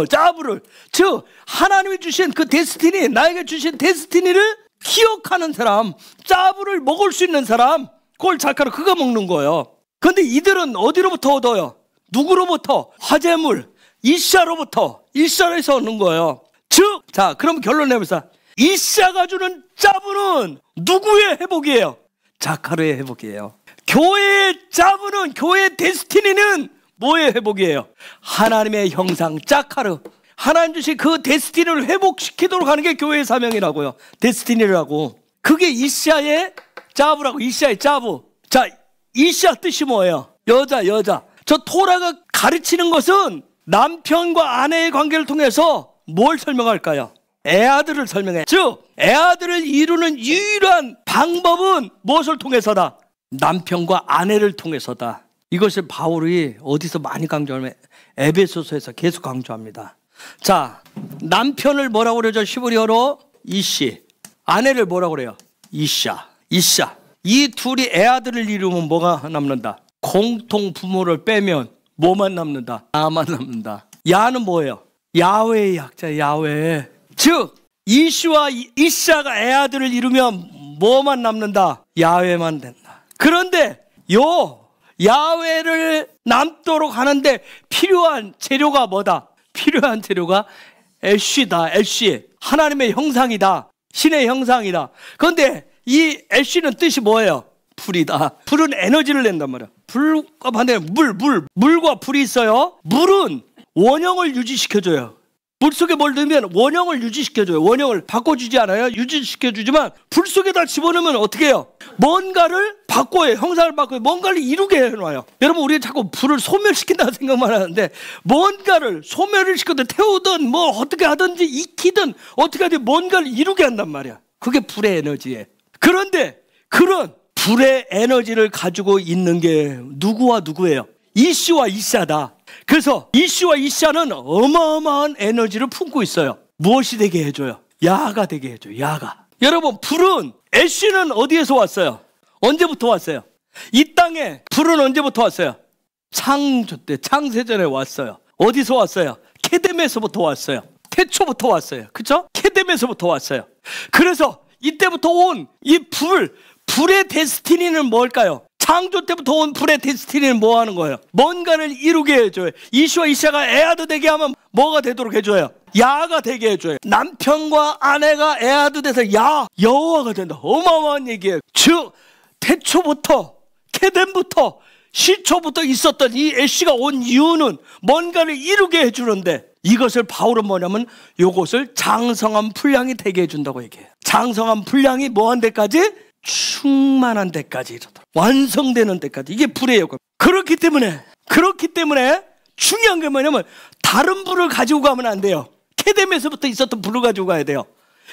Speaker 1: 짜부를. 즉 하나님이 주신 그 데스티니, 나에게 주신 데스티니를 기억하는 사람, 짜부를 먹을 수 있는 사람, 그걸 자카르 그가 먹는 거예요. 근데 이들은 어디로부터 얻어요? 누구로부터? 화제물, 이샤에서 얻는 거예요. 즉, 자, 그럼 결론 내보자. 이샤가 주는 짜부는 누구의 회복이에요? 자카르의 회복이에요. 교회의 짜부는, 교회의 데스티니는 뭐의 회복이에요? 하나님의 형상, 자카르. 하나님 주신 그 데스티니를 회복시키도록 하는 게 교회의 사명이라고요. 데스티니라고. 그게 이샤의 짜부라고. 이샤의 짜부. 자, 이샤 뜻이 뭐예요? 여자. 저 토라가 가르치는 것은 남편과 아내의 관계를 통해서 뭘 설명할까요? 애아들을 설명해. 즉 애아들을 이루는 유일한 방법은 무엇을 통해서다? 남편과 아내를 통해서다. 이것을 바울이 어디서 많이 강조하면 에베소서에서 계속 강조합니다. 자, 남편을 뭐라고 그러죠? 히브리어로 이시. 아내를 뭐라고 그래요? 이샤. 이 둘이 애아들을 이루면 뭐가 남는다? 공통 부모를 빼면 뭐만 남는다? 나만 남는다. 야는 뭐예요? 야훼의 약자, 야훼. 즉 이시와 이샤가 애아들을 이루면 뭐만 남는다? 야훼만 된다. 그런데 야훼를 남도록 하는데 필요한 재료가 뭐다? 필요한 재료가 애쉬다. 애쉬. 하나님의 형상이다. 신의 형상이다. 그런데 이 애쉬는 뜻이 뭐예요? 불이다. 불은 에너지를 낸단 말이야. 불과 반대로 물과 불이 있어요. 물은 원형을 유지시켜줘요. 물속에 뭘 넣으면 원형을 유지시켜줘요. 원형을 바꿔주지 않아요. 유지시켜주지만 불 속에다 집어넣으면 어떻게 해요? 뭔가를 바꿔요. 형상을 바꿔요. 뭔가를 이루게 해놔요. 여러분, 우리가 자꾸 불을 소멸시킨다는 생각만 하는데 뭔가를 소멸을 시키든 태우든 뭐 어떻게 하든지 익히든 어떻게 하든 뭔가를 이루게 한단 말이야. 그게 불의 에너지예요. 그런데 그런 불의 에너지를 가지고 있는 게 누구와 누구예요? 이시와 이샤다. 그래서 이시와 이샤는 어마어마한 에너지를 품고 있어요. 무엇이 되게 해줘요? 야가 되게 해줘요. 야가. 여러분, 불은 애쉬는 어디에서 왔어요? 언제부터 왔어요? 이 땅에 불은 언제부터 왔어요? 창조 때, 창세전에 왔어요. 어디서 왔어요? 케뎀에서부터 왔어요. 태초부터 왔어요. 그쵸? 케뎀에서부터 왔어요. 그래서 이때부터 온 이 불의 데스티니는 뭘까요? 창조 때부터 온 불의 데스티니는 뭐 하는 거예요? 뭔가를 이루게 해줘요. 이시와 이샤가 에아드 되게 하면 뭐가 되도록 해줘요? 야가 되게 해줘요. 남편과 아내가 에아드 돼서 야, 여호와가 된다. 어마어마한 얘기예요. 즉 태초부터, 케덴부터, 시초부터 있었던 이 애쉬가 온 이유는 뭔가를 이루게 해주는데, 이것을 바울은 뭐냐면 요것을 장성한 분량이 되게 해준다고 얘기해요. 장성한 분량이 뭐한 데까지? 충만한 데까지 이르도록, 완성되는 데까지. 이게 불의 역할. 그렇기 때문에 중요한 게 뭐냐면 다른 불을 가지고 가면 안 돼요. 케뎀에서부터 있었던 불을 가지고 가야 돼요.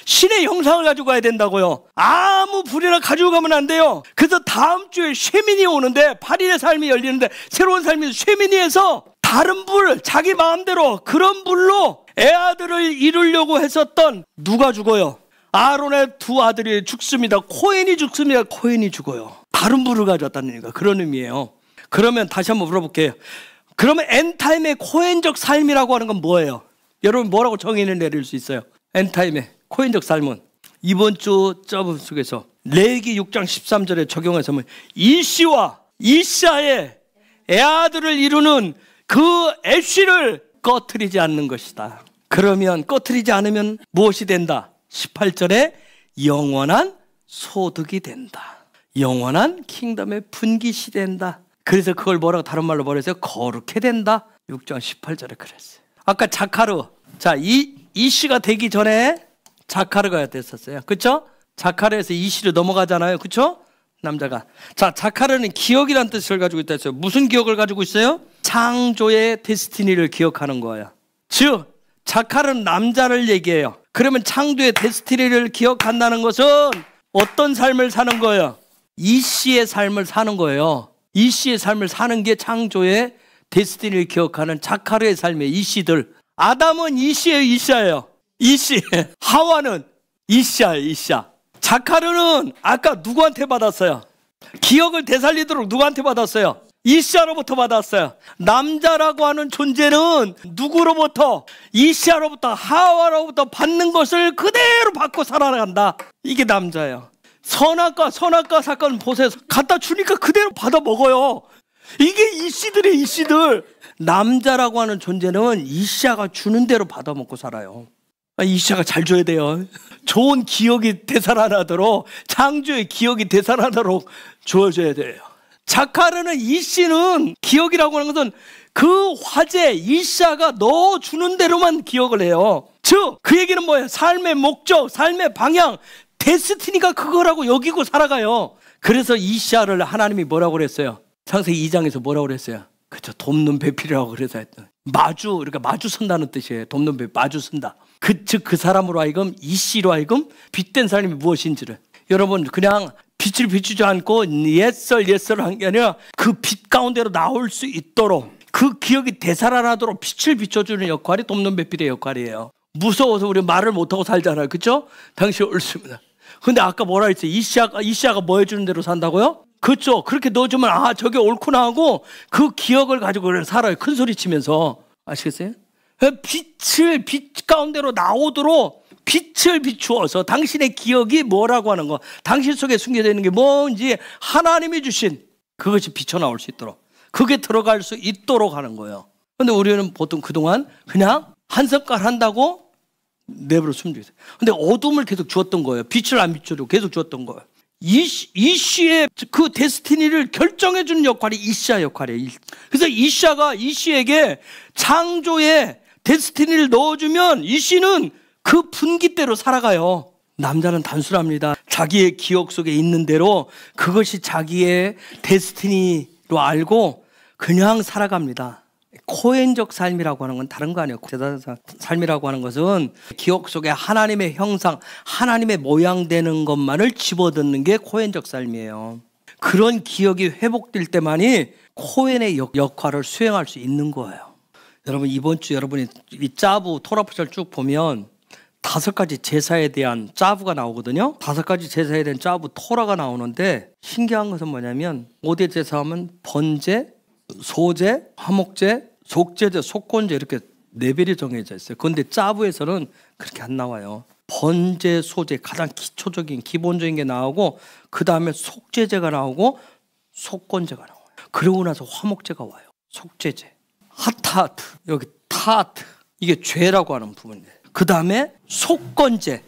Speaker 1: 신의 형상을 가지고 가야 된다고요. 아무 불이나 가지고 가면 안 돼요. 그래서 다음 주에 쉐미니 오는데, 8일의 삶이 열리는데, 새로운 삶이 쉐미니에서 다른 불, 자기 마음대로 그런 불로 애아들을 이루려고 했었던, 누가 죽어요? 아론의 두 아들이 죽습니다. 코헨이 죽습니다. 코헨이 죽어요. 다른 불을 가져왔다는 얘기가 그런 의미예요. 그러면 다시 한번 물어볼게요. 그러면 엔타임의 코헨적 삶이라고 하는 건 뭐예요? 여러분 뭐라고 정의를 내릴 수 있어요? 엔타임의 코헨적 삶은 이번 주 저부 속에서 레위기 6장 13절에 적용해서 이시와 이샤의 애아들을 이루는 그 애쉬를 꺼트리지 않는 것이다. 그러면 꺼트리지 않으면 무엇이 된다? 18절에 영원한 소득이 된다. 영원한 킹덤의 분깃이 된다. 그래서 그걸 뭐라고 다른 말로 뭐랬어요? 거룩해 된다. 6장 18절에 그랬어요. 아까 자카르, 자, 이시가 되기 전에 자카르가 됐었어요. 그렇죠? 자카르에서 이시로 넘어가잖아요. 그렇죠? 남자가. 자, 자카르는 기억이라는 뜻을 가지고 있다 했어요. 무슨 기억을 가지고 있어요? 창조의 데스티니를 기억하는 거예요. 즉 자카르는 남자를 얘기해요. 그러면 창조의 데스티니를 기억한다는 것은 어떤 삶을 사는 거예요? 이시의 삶을 사는 거예요. 이시의 삶을 사는 게 창조의 데스티니를 기억하는 자카르의 삶의 이시들. 아담은 이시예요, 이샤예요? 이시. 하와는 이샤예요, 이샤. 자카르는 아까 누구한테 받았어요? 기억을 되살리도록 누구한테 받았어요? 이시아로부터 받았어요. 남자라고 하는 존재는 누구로부터? 이시아로부터, 하와로부터 받는 것을 그대로 받고 살아간다. 이게 남자예요. 선악과 사건 보세요. 갖다 주니까 그대로 받아 먹어요. 이게 이씨들의 이씨들. 남자라고 하는 존재는 이시아가 주는 대로 받아 먹고 살아요. 이시아가 잘 줘야 돼요. 좋은 기억이 되살아나도록, 창조의 기억이 되살아나도록 주어줘야 돼요. 자카르는 이씨는 기억이라고 하는 것은 그 화제 이시아가 넣어주는 대로만 기억을 해요. 즉 그 얘기는 뭐예요? 삶의 목적, 삶의 방향, 데스티니가 그거라고 여기고 살아가요. 그래서 이시아를 하나님이 뭐라고 그랬어요? 창세기 2장에서 뭐라고 그랬어요? 그렇죠. 돕는 배필이라고 그래서 했던. 그러니까 마주 선다는 뜻이에요. 돕는 배필, 마주 선다. 즉 그 사람으로 하여금, 이씨로 하여금 빛된 사람이 무엇인지를. 여러분 그냥 빛을 비추지 않고 옛설 한 게 아니라 그 빛 가운데로 나올 수 있도록, 그 기억이 되살아나도록 빛을 비춰주는 역할이 돕는 배필의 역할이에요. 무서워서 우리 말을 못하고 살잖아요. 그렇죠? 당신 옳습니다. 근데 아까 뭐라 했어요? 이시아가 뭐 해주는 대로 산다고요? 그렇죠. 그렇게 넣어주면 아 저게 옳구나 하고 그 기억을 가지고 살아요. 큰 소리 치면서. 아시겠어요? 빛 가운데로 나오도록 빛을 비추어서 당신의 기억이 뭐라고 하는 거, 당신 속에 숨겨져 있는 게 뭔지 하나님이 주신 그것이 비춰나올 수 있도록, 그게 들어갈 수 있도록 하는 거예요. 근데 우리는 보통 그동안 그냥 한 숟갈 한다고 내버려 숨기고 있어요. 근데 어둠을 계속 주었던 거예요. 빛을 안 비춰주고 계속 주었던 거예요. 이시의 그 데스티니를 결정해주는 역할이 이시아 역할이에요. 그래서 이시아가 이시에게 창조의 데스티니를 넣어주면 이시는 그 분기대로 살아가요. 남자는 단순합니다. 자기의 기억 속에 있는 대로 그것이 자기의 데스티니로 알고 그냥 살아갑니다. 코헨적 삶이라고 하는 건 다른 거 아니에요. 제사장 삶이라고 하는 것은 기억 속에 하나님의 형상, 하나님의 모양 되는 것만을 집어넣는 게 코헨적 삶이에요. 그런 기억이 회복될 때만이 코헨의 역할을 수행할 수 있는 거예요. 여러분 이번 주 여러분이 이 짜부 토라포절 쭉 보면 5가지 제사에 대한 짜부가 나오거든요. 5가지 제사에 대한 짜부 토라가 나오는데 신기한 것은 뭐냐면 5대 제사하면 번제, 소제, 화목제, 속제제, 속건제 이렇게 레벨이 정해져 있어요. 그런데 짜부에서는 그렇게 안 나와요. 번제, 소제 가장 기초적인 기본적인 게 나오고 그 다음에 속제제가 나오고 속건제가 나와요. 그러고 나서 화목제가 와요. 속죄제. 하타하트, 여기 타하트, 이게 죄라고 하는 부분이에요. 그 다음에 속건제,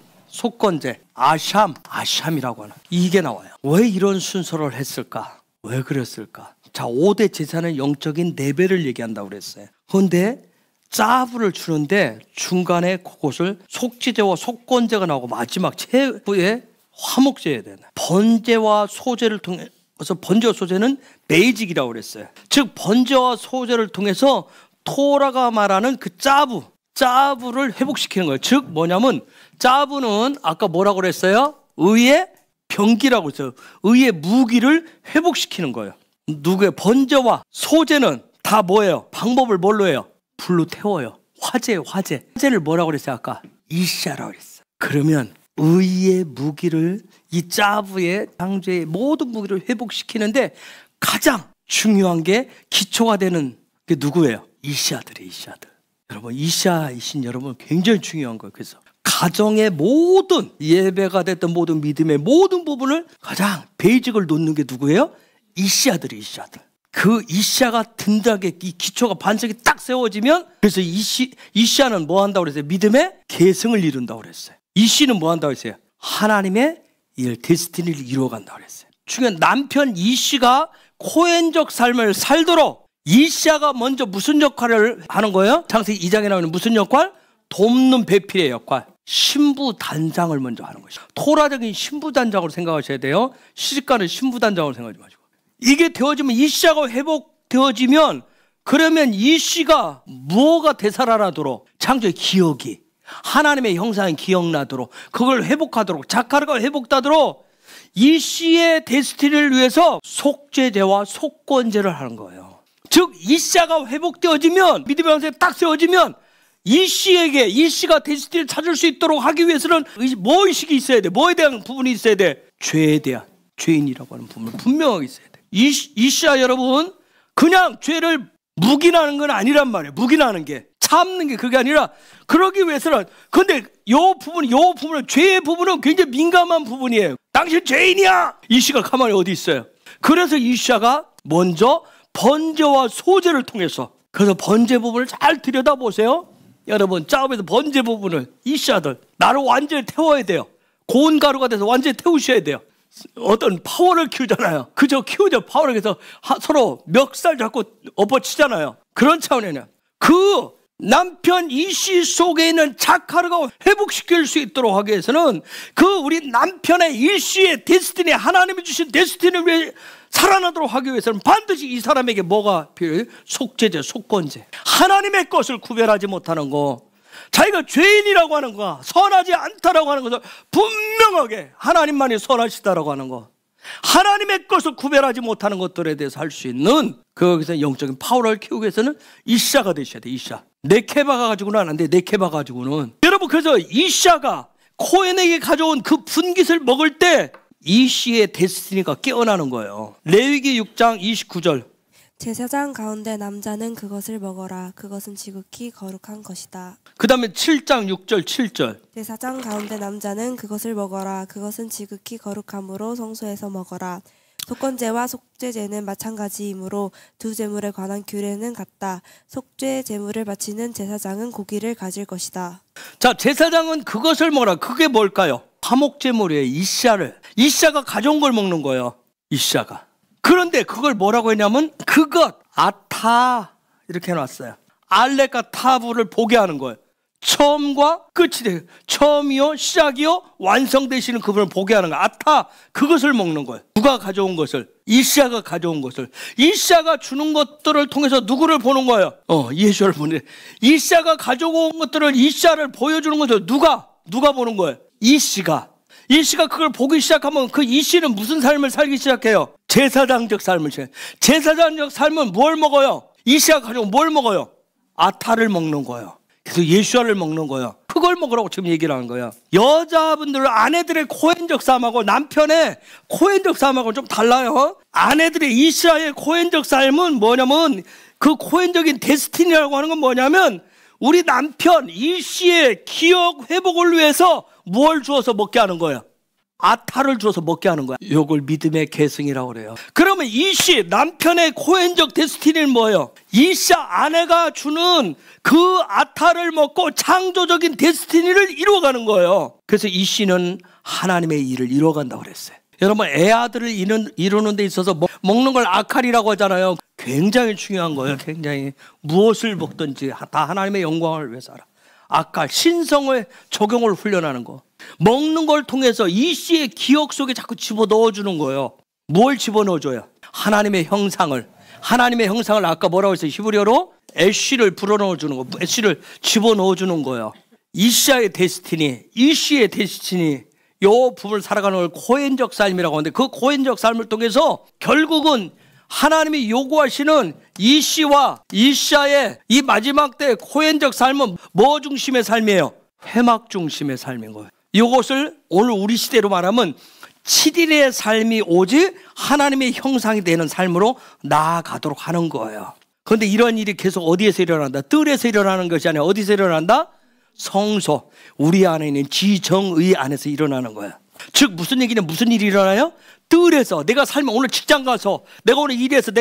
Speaker 1: 아샴이라고 하는 이게 나와요. 왜 이런 순서를 했을까? 왜 그랬을까? 자, 5대 제사는 영적인 레벨을 얘기한다고 그랬어요. 그런데 짜부를 주는데 중간에 그것을 속죄제와 속건제가 나오고 마지막 최후에 화목제해야 되나. 번제와 소제를 통해서, 번제와 소제는 베이직이라고 그랬어요. 즉 번제와 소제를 통해서 토라가 말하는 그 짜부를 회복시키는 거예요. 즉 뭐냐면 짜부는 아까 뭐라고 그랬어요? 의의 병기라고 했어요. 의의 무기를 회복시키는 거예요. 누구의 번제와 소제는 다 뭐예요? 방법을 뭘로 해요? 불로 태워요. 화제를 뭐라고 그랬어요? 아까 이샤라고 그랬어요. 그러면 의의 무기를, 이 짜부의 창조의 모든 무기를 회복시키는데 가장 중요한 게 기초가 되는 게 누구예요? 이샤들이에요. 이샤들. 여러분, 이샤이신 여러분 굉장히 중요한 거예요. 그래서 가정의 모든 예배가 됐던 모든 믿음의 모든 부분을 가장 베이직을 놓는 게 누구예요? 이샤들이에요. 이샤들. 그 이샤가 든든하게 이 기초가 반석이 딱 세워지면, 그래서 이샤는 뭐 한다고 그랬어요? 믿음의 계승을 이룬다고 그랬어요. 이씨는 뭐 한다고 했어요? 하나님의 일, 데스티니를 이루어간다고 그랬어요. 중요한 남편 이씨가 코헨적 삶을 살도록 이샤가 먼저 무슨 역할을 하는 거예요? 창세기 2장에 나오는 무슨 역할? 돕는 배필의 역할. 신부단장을 먼저 하는 것이죠. 토라적인 신부단장으로 생각하셔야 돼요. 시집가는 신부단장으로 생각하지 마시고. 이게 되어지면, 이씨가 회복되어지면, 그러면 이씨가 무엇가 되살아나도록, 창조의 기억이, 하나님의 형상이 기억나도록, 그걸 회복하도록, 자카르가 회복하도록 이씨의 데스티니를 위해서 속죄제와 속건제를 하는 거예요. 즉 이씨가 회복되어지면, 믿음의 형상이 딱 세워지면 이씨가 데스티니를 찾을 수 있도록 하기 위해서는 뭐 의식이 있어야 돼? 뭐에 대한 부분이 있어야 돼? 죄에 대한, 죄인이라고 하는 부분을 분명하게 있어야 돼. 이씨야 여러분, 그냥 죄를 묵인하는 건 아니란 말이에요. 묵인하는 게, 참는 게 그게 아니라, 그러기 위해서는, 근데 요 부분은, 죄의 부분은 굉장히 민감한 부분이에요. 당신 죄인이야! 이씨가 가만히 어디 있어요? 그래서 이씨가 먼저 번제와 소제를 통해서, 그래서 번제 부분을 잘 들여다보세요. 여러분, 짜업에서 번제 부분을, 이씨아들, 나를 완전히 태워야 돼요. 고운 가루가 돼서 완전히 태우셔야 돼요. 어떤 파워를 키우잖아요. 그저 키우죠. 파워를 해서 서로 멱살 잡고 엎어치잖아요. 그런 차원에는 그 남편 이씨 속에 있는 자카르가 회복시킬 수 있도록 하기 위해서는 그 우리 남편의 이씨의 데스티니, 하나님이 주신 데스티니를 위해 살아나도록 하기 위해서는 반드시 이 사람에게 뭐가 필요해요? 속죄제, 속건제. 하나님의 것을 구별하지 못하는 거, 자기가 죄인이라고 하는 거, 선하지 않다라고 하는 것을 분명하게 하나님만이 선하시다라고 하는 거, 하나님의 것을 구별하지 못하는 것들에 대해서 할 수 있는, 거기서 영적인 파워를 키우기 위해서는 이샤가 되셔야 돼. 이샤. 네케바가 가지고는 안 돼. 네케바 가지고는. 여러분, 그래서 이샤가 코헨에게 가져온 그 분깃을 먹을 때 이씨의 데스티니가 깨어나는 거예요. 레위기 6장 29절.
Speaker 3: 제사장 가운데 남자는 그것을 먹어라. 그것은 지극히 거룩한 것이다.
Speaker 1: 그 다음에 7장 6절 7절.
Speaker 3: 제사장 가운데 남자는 그것을 먹어라. 그것은 지극히 거룩함으로 성소에서 먹어라. 속건제와 속죄제는 마찬가지이므로 두 제물에 관한 규례는 같다. 속죄 제물을 바치는 제사장은 고기를 가질 것이다.
Speaker 1: 자, 제사장은 그것을 먹어라. 그게 뭘까요? 화목제물이에요. 이샤가 가져온 걸 먹는 거예요. 이샤가. 그런데 그걸 뭐라고 했냐면, 그것, 아타, 이렇게 해놨어요. 알렉과 타부를 보게 하는 거예요. 처음과 끝이 돼요. 처음이요, 시작이요, 완성되시는 그분을 보게 하는 거예요. 아타, 그것을 먹는 거예요. 누가 가져온 것을? 이샤가 가져온 것을. 이샤가 주는 것들을 통해서 누구를 보는 거예요? 예수를 보는. 이샤가 가져온 것들을, 이샤를 보여주는 것을 누가 보는 거예요? 이씨가 그걸 보기 시작하면 그 이씨는 무슨 삶을 살기 시작해요? 제사장적 삶을 시작해요. 제사장적 삶은 뭘 먹어요? 이씨가 가져온 뭘 먹어요? 아타를 먹는 거예요. 그래서 예수아를 먹는 거예요. 그걸 먹으라고 지금 얘기를 하는 거예요. 여자분들, 아내들의 코헨적 삶하고 남편의 코헨적 삶하고 좀 달라요. 아내들의 이스라엘 코헨적 삶은 뭐냐면, 그 코헨적인 데스티니라고 하는 건 뭐냐면, 우리 남편 이씨의 기억 회복을 위해서 뭘 주어서 먹게 하는 거예요? 아타를 줘서 먹게 하는 거야. 이걸 믿음의 계승이라고 그래요. 그러면 이씨 남편의 코헨적 데스티니는 뭐예요? 이씨 아내가 주는 그 아타를 먹고 창조적인 데스티니를 이루어가는 거예요. 그래서 이씨는 하나님의 일을 이루어간다고 그랬어요. 여러분 애 아들을 이루는 데 있어서 먹는 걸 아칼이라고 하잖아요. 굉장히 중요한 거예요. 굉장히 무엇을 먹든지 다 하나님의 영광을 위해서 하라. 아칼 신성의 적용을 훈련하는 거. 먹는 걸 통해서 이씨의 기억 속에 자꾸 집어넣어주는 거예요. 뭘 집어넣어줘요? 하나님의 형상을 아까 뭐라고 했어요? 히브리어로 애쉬를 불어넣어주는 거, 애쉬를 집어넣어주는 거예요. 이씨의 데스티니, 이씨의 데스티니, 요 부분을 살아가는 걸 코헨적 삶이라고 하는데, 그 코헨적 삶을 통해서 결국은 하나님이 요구하시는 이씨와 이샤의 이 마지막 때 코헨적 삶은 뭐 중심의 삶이에요? 회막 중심의 삶인 거예요. 이것을 오늘 우리 시대로 말하면 7일의 삶이 오직 하나님의 형상이 되는 삶으로 나아가도록 하는 거예요. 그런데 이런 일이 계속 어디에서 일어난다? 뜰에서 일어나는 것이 아니라 어디서 일어난다? 성소, 우리 안에 있는 지정의 안에서 일어나는 거예요. 즉 무슨 얘기냐? 무슨 일이 일어나요? 뜰에서 내가 살면 오늘 직장 가서 내가 오늘 일해서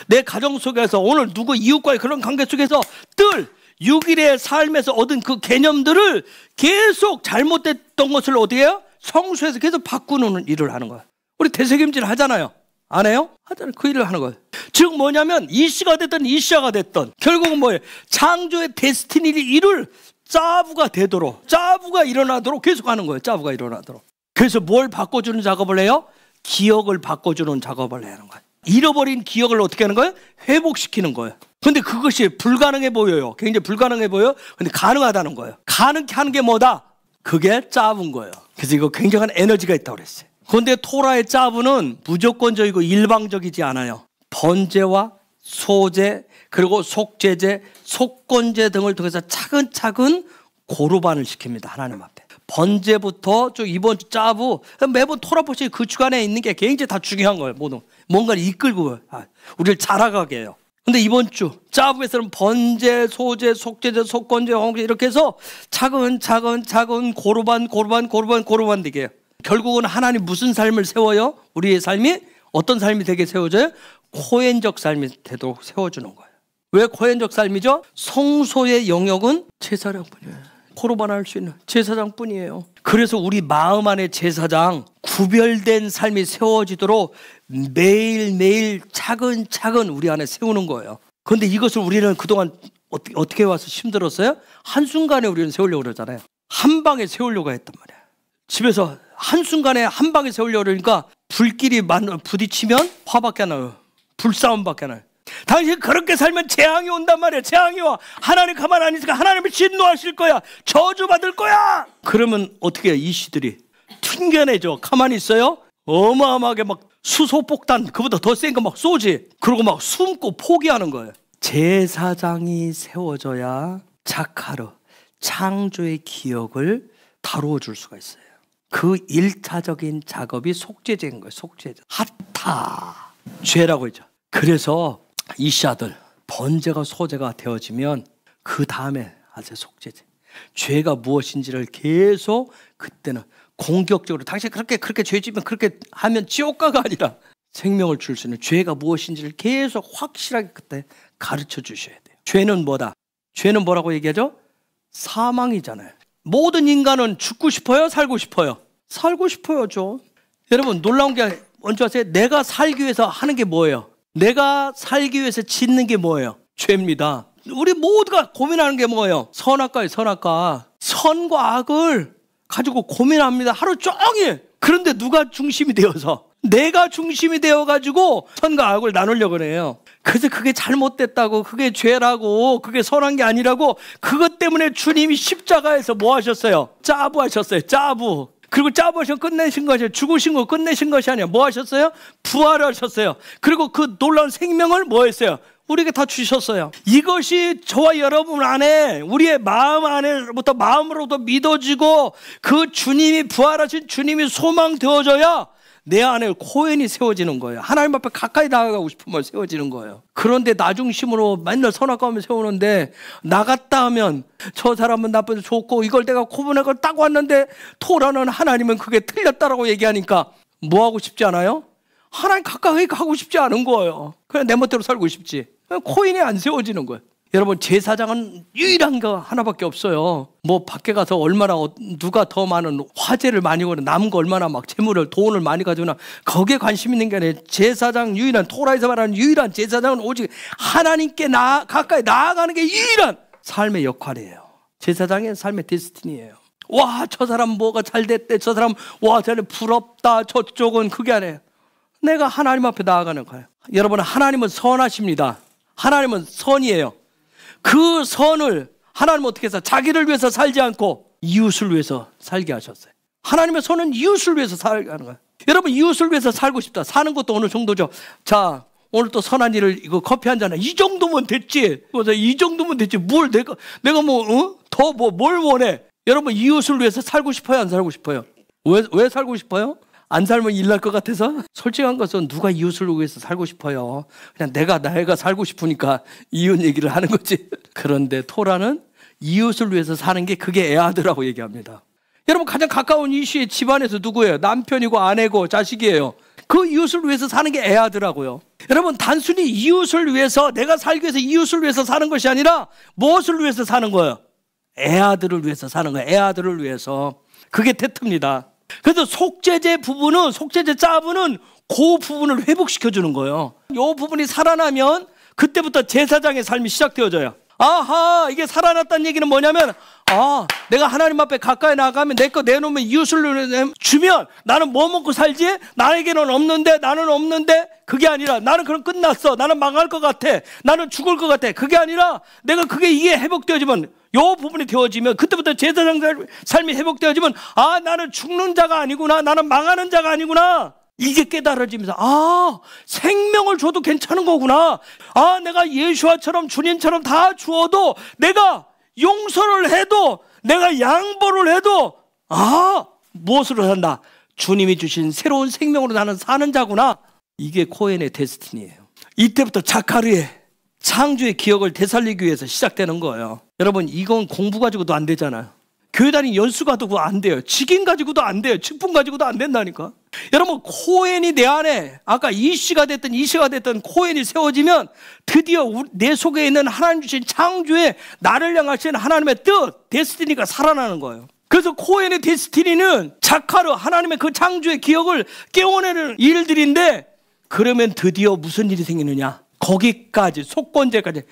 Speaker 1: 내 가정 속에서 오늘 누구 이웃과의 그런 관계 속에서 뜰 6일의 삶에서 얻은 그 개념들을 계속 잘못됐던 것을 어떻게 해요? 성수에서 계속 바꾸는 일을 하는 거예요. 우리 되새김질 하잖아요. 안 해요? 하잖아요. 그 일을 하는 거예요. 즉 뭐냐면 이씨가 됐든 이샤가 됐든 결국은 뭐예요? 창조의 데스티니를 이룰 짜부가 되도록, 짜부가 일어나도록 계속 하는 거예요. 짜부가 일어나도록. 그래서 뭘 바꿔주는 작업을 해요? 기억을 바꿔주는 작업을 하는 거예요. 잃어버린 기억을 어떻게 하는 거예요? 회복시키는 거예요. 근데 그것이 불가능해 보여요. 굉장히 불가능해 보여요. 근데 가능하다는 거예요. 가능케 하는 게 뭐다? 그게 짜부인 거예요. 그래서 이거 굉장한 에너지가 있다고 그랬어요. 그런데 토라의 짜부는 무조건적이고 일방적이지 않아요. 번제와 소제, 그리고 속제제, 속건제 등을 통해서 차근차근 고르반을 시킵니다. 하나님 앞에. 번제부터 쭉 이번 주 짜부, 매번 토라포시 그 주간에 있는 게 굉장히 다 중요한 거예요. 뭔가를 이끌고 우리를 자라가게 해요. 근데 이번 주 짜부에서는 번제, 소제, 속제제, 속건제, 홍제 이렇게 해서 차근차근 고르반 되게 해요. 결국은 하나님 무슨 삶을 세워요? 우리의 삶이 어떤 삶이 되게 세워져요? 코헨적 삶이 되도록 세워주는 거예요. 왜 코헨적 삶이죠? 성소의 영역은 제사장뿐이에요. 고르반할 수 있는 제사장뿐이에요. 그래서 우리 마음 안에 제사장, 구별된 삶이 세워지도록 매일매일 차근차근 우리 안에 세우는 거예요. 그런데 이것을 우리는 그동안 어떻게 와서 힘들었어요? 한순간에 우리는 세우려고 그러잖아요. 한 방에 세우려고 했단 말이에요. 집에서 한순간에 한 방에 세우려고 그러니까 불길이 부딪히면 화밖에 안 나요. 불싸움밖에 안 나요. 당신 그렇게 살면 재앙이 온단 말이에요. 재앙이 와. 하나님 가만 안 있으니까 하나님을 진노하실 거야. 저주받을 거야. 그러면 어떻게 해요? 이씨들이 튕겨내죠. 가만히 있어요? 어마어마하게 막 수소폭탄 그보다 더 센 거 막 쏘지. 그러고 막 숨고 포기하는 거예요. 제사장이 세워져야 자카르 창조의 기억을 다루어 줄 수가 있어요. 그 1차적인 작업이 속죄제인 거예요. 속죄제. 하타 죄라고 했죠. 그래서 이씨아들 번제가 소제가 되어지면 그 다음에 아주 속죄제. 죄가 무엇인지를 계속 그때는 공격적으로 당신 그렇게 죄지면 그렇게 하면 지옥가가 아니라 생명을 줄 수 있는 죄가 무엇인지를 계속 확실하게 그때 가르쳐 주셔야 돼요. 죄는 뭐다? 죄는 뭐라고 얘기하죠? 사망이잖아요. 모든 인간은 죽고 싶어요? 살고 싶어요? 살고 싶어요죠. 여러분 놀라운 게 뭔지 아세요? 내가 살기 위해서 하는 게 뭐예요? 내가 살기 위해서 짓는 게 뭐예요? 죄입니다. 우리 모두가 고민하는 게 뭐예요? 선악과예요. 선악과. 선과 악을 가지고 고민합니다. 하루 종일. 그런데 누가 중심이 되어서 내가 중심이 되어가지고 선과 악을 나누려고 해요. 그래서 그게 잘못됐다고, 그게 죄라고, 그게 선한 게 아니라고, 그것 때문에 주님이 십자가에서 뭐 하셨어요? 짜부 하셨어요. 짜부. 그리고 짜부하셔 끝내신 것이, 죽으신 거 끝내신 것이 아니라 뭐 하셨어요? 부활하셨어요. 그리고 그 놀라운 생명을 뭐 했어요? 우리에게 다 주셨어요. 이것이 저와 여러분 안에, 우리의 마음 안에부터 마음으로부터 믿어지고 그 주님이 부활하신 주님이 소망되어져야 내 안에 코엔이 세워지는 거예요. 하나님 앞에 가까이 나아가고 싶으면 세워지는 거예요. 그런데 나중심으로 맨날 선악과하면 세우는데 나갔다 하면 저 사람은 나쁘고 좋고 이걸 내가 구분해 걸 딱 왔는데 토라는 하나님은 그게 틀렸다라고 얘기하니까 뭐 하고 싶지 않아요? 하나님 가까이 가고 싶지 않은 거예요. 그냥 내 멋대로 살고 싶지. 코인이 안 세워지는 거예요. 여러분, 제사장은 유일한 거 하나밖에 없어요. 뭐 밖에 가서 얼마나 누가 더 많은 화제를 많이 거는 남은 거 얼마나 막 재물을 돈을 많이 가져오나 거기에 관심 있는 게 아니라 제사장 유일한 토라에서 말하는 유일한 제사장은 오직 하나님께 가까이 나아가는 게 유일한 삶의 역할이에요. 제사장의 삶의 데스티니예요. 와, 저 사람 뭐가 잘 됐대. 저 사람 와, 쟤는 부럽다. 저쪽은 그게 아니에요. 내가 하나님 앞에 나아가는 거예요. 여러분, 하나님은 선하십니다. 하나님은 선이에요. 그 선을 하나님은 어떻게 해서 자기를 위해서 살지 않고 이웃을 위해서 살게 하셨어요. 하나님의 선은 이웃을 위해서 살게 하는 거예요. 여러분, 이웃을 위해서 살고 싶다. 사는 것도 어느 정도죠. 자, 오늘 또 선한 일을 이거 커피 한 잔 이 정도면 됐지. 이 정도면 됐지. 뭘 내가 뭐 더 뭘 원해? 여러분, 이웃을 위해서 살고 싶어요, 안 살고 싶어요? 왜 살고 싶어요? 안 살면 일 날 것 같아서? 솔직한 것은 누가 이웃을 위해서 살고 싶어요? 그냥 내가 살고 싶으니까 이웃 얘기를 하는 거지. 그런데 토라는 이웃을 위해서 사는 게 그게 애아드라고 얘기합니다. 여러분, 가장 가까운 이웃이 집안에서 누구예요? 남편이고 아내고 자식이에요. 그 이웃을 위해서 사는 게 애아드라고요. 여러분, 단순히 이웃을 위해서, 내가 살기 위해서 이웃을 위해서 사는 것이 아니라 무엇을 위해서 사는 거예요? 애아들을 위해서 사는 거예요. 애아들을 위해서. 그게 테트입니다. 그래서 속죄제 짜부는 그 부분을 회복시켜주는 거예요. 이 부분이 살아나면 그때부터 제사장의 삶이 시작되어져요. 아하, 이게 살아났다는 얘기는 뭐냐면, 내가 하나님 앞에 가까이 나가면 내 거 내놓으면 이웃을 주면 나는 뭐 먹고 살지? 나에게는 없는데, 나는 없는데. 그게 아니라 나는 그럼 끝났어. 나는 망할 것 같아. 나는 죽을 것 같아. 그게 아니라 내가 이게 회복되어지면, 요 부분이 되어지면 그때부터 제사장 삶이 회복되어지면 나는 죽는 자가 아니구나. 나는 망하는 자가 아니구나. 이게 깨달아지면서 생명을 줘도 괜찮은 거구나. 내가 예수와처럼 주님처럼 다 주어도 내가 용서를 해도 내가 양보를 해도 무엇으로 산다? 주님이 주신 새로운 생명으로 나는 사는 자구나. 이게 코엔의 데스티니예요. 이때부터 자카르의 창조의 기억을 되살리기 위해서 시작되는 거예요. 여러분, 이건 공부 가지고도 안 되잖아요. 교회 다니는 연수 가지고도 안 돼요. 직인 가지고도 안 돼요. 직분 가지고도 안 된다니까. 여러분, 코엔이 내 안에, 아까 이씨가 됐든 코엔이 세워지면 드디어 내 속에 있는 하나님 주신 창조의 나를 향하신 하나님의 뜻, 데스티니가 살아나는 거예요. 그래서 코엔의 데스티니는 자카르, 하나님의 그 창조의 기억을 깨워내는 일들인데, 그러면 드디어 무슨 일이 생기느냐? 거기까지, 속건제까지,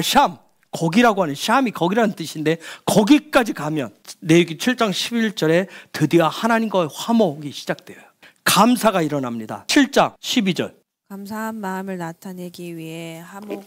Speaker 1: 샴, 거기라고 하는, 샴이 거기라는 뜻인데, 거기까지 가면 레위기 7장 11절에 드디어 하나님과의 화목이 시작돼요. 감사가 일어납니다. 7장 12절.
Speaker 2: 감사한 마음을 나타내기 위해 화목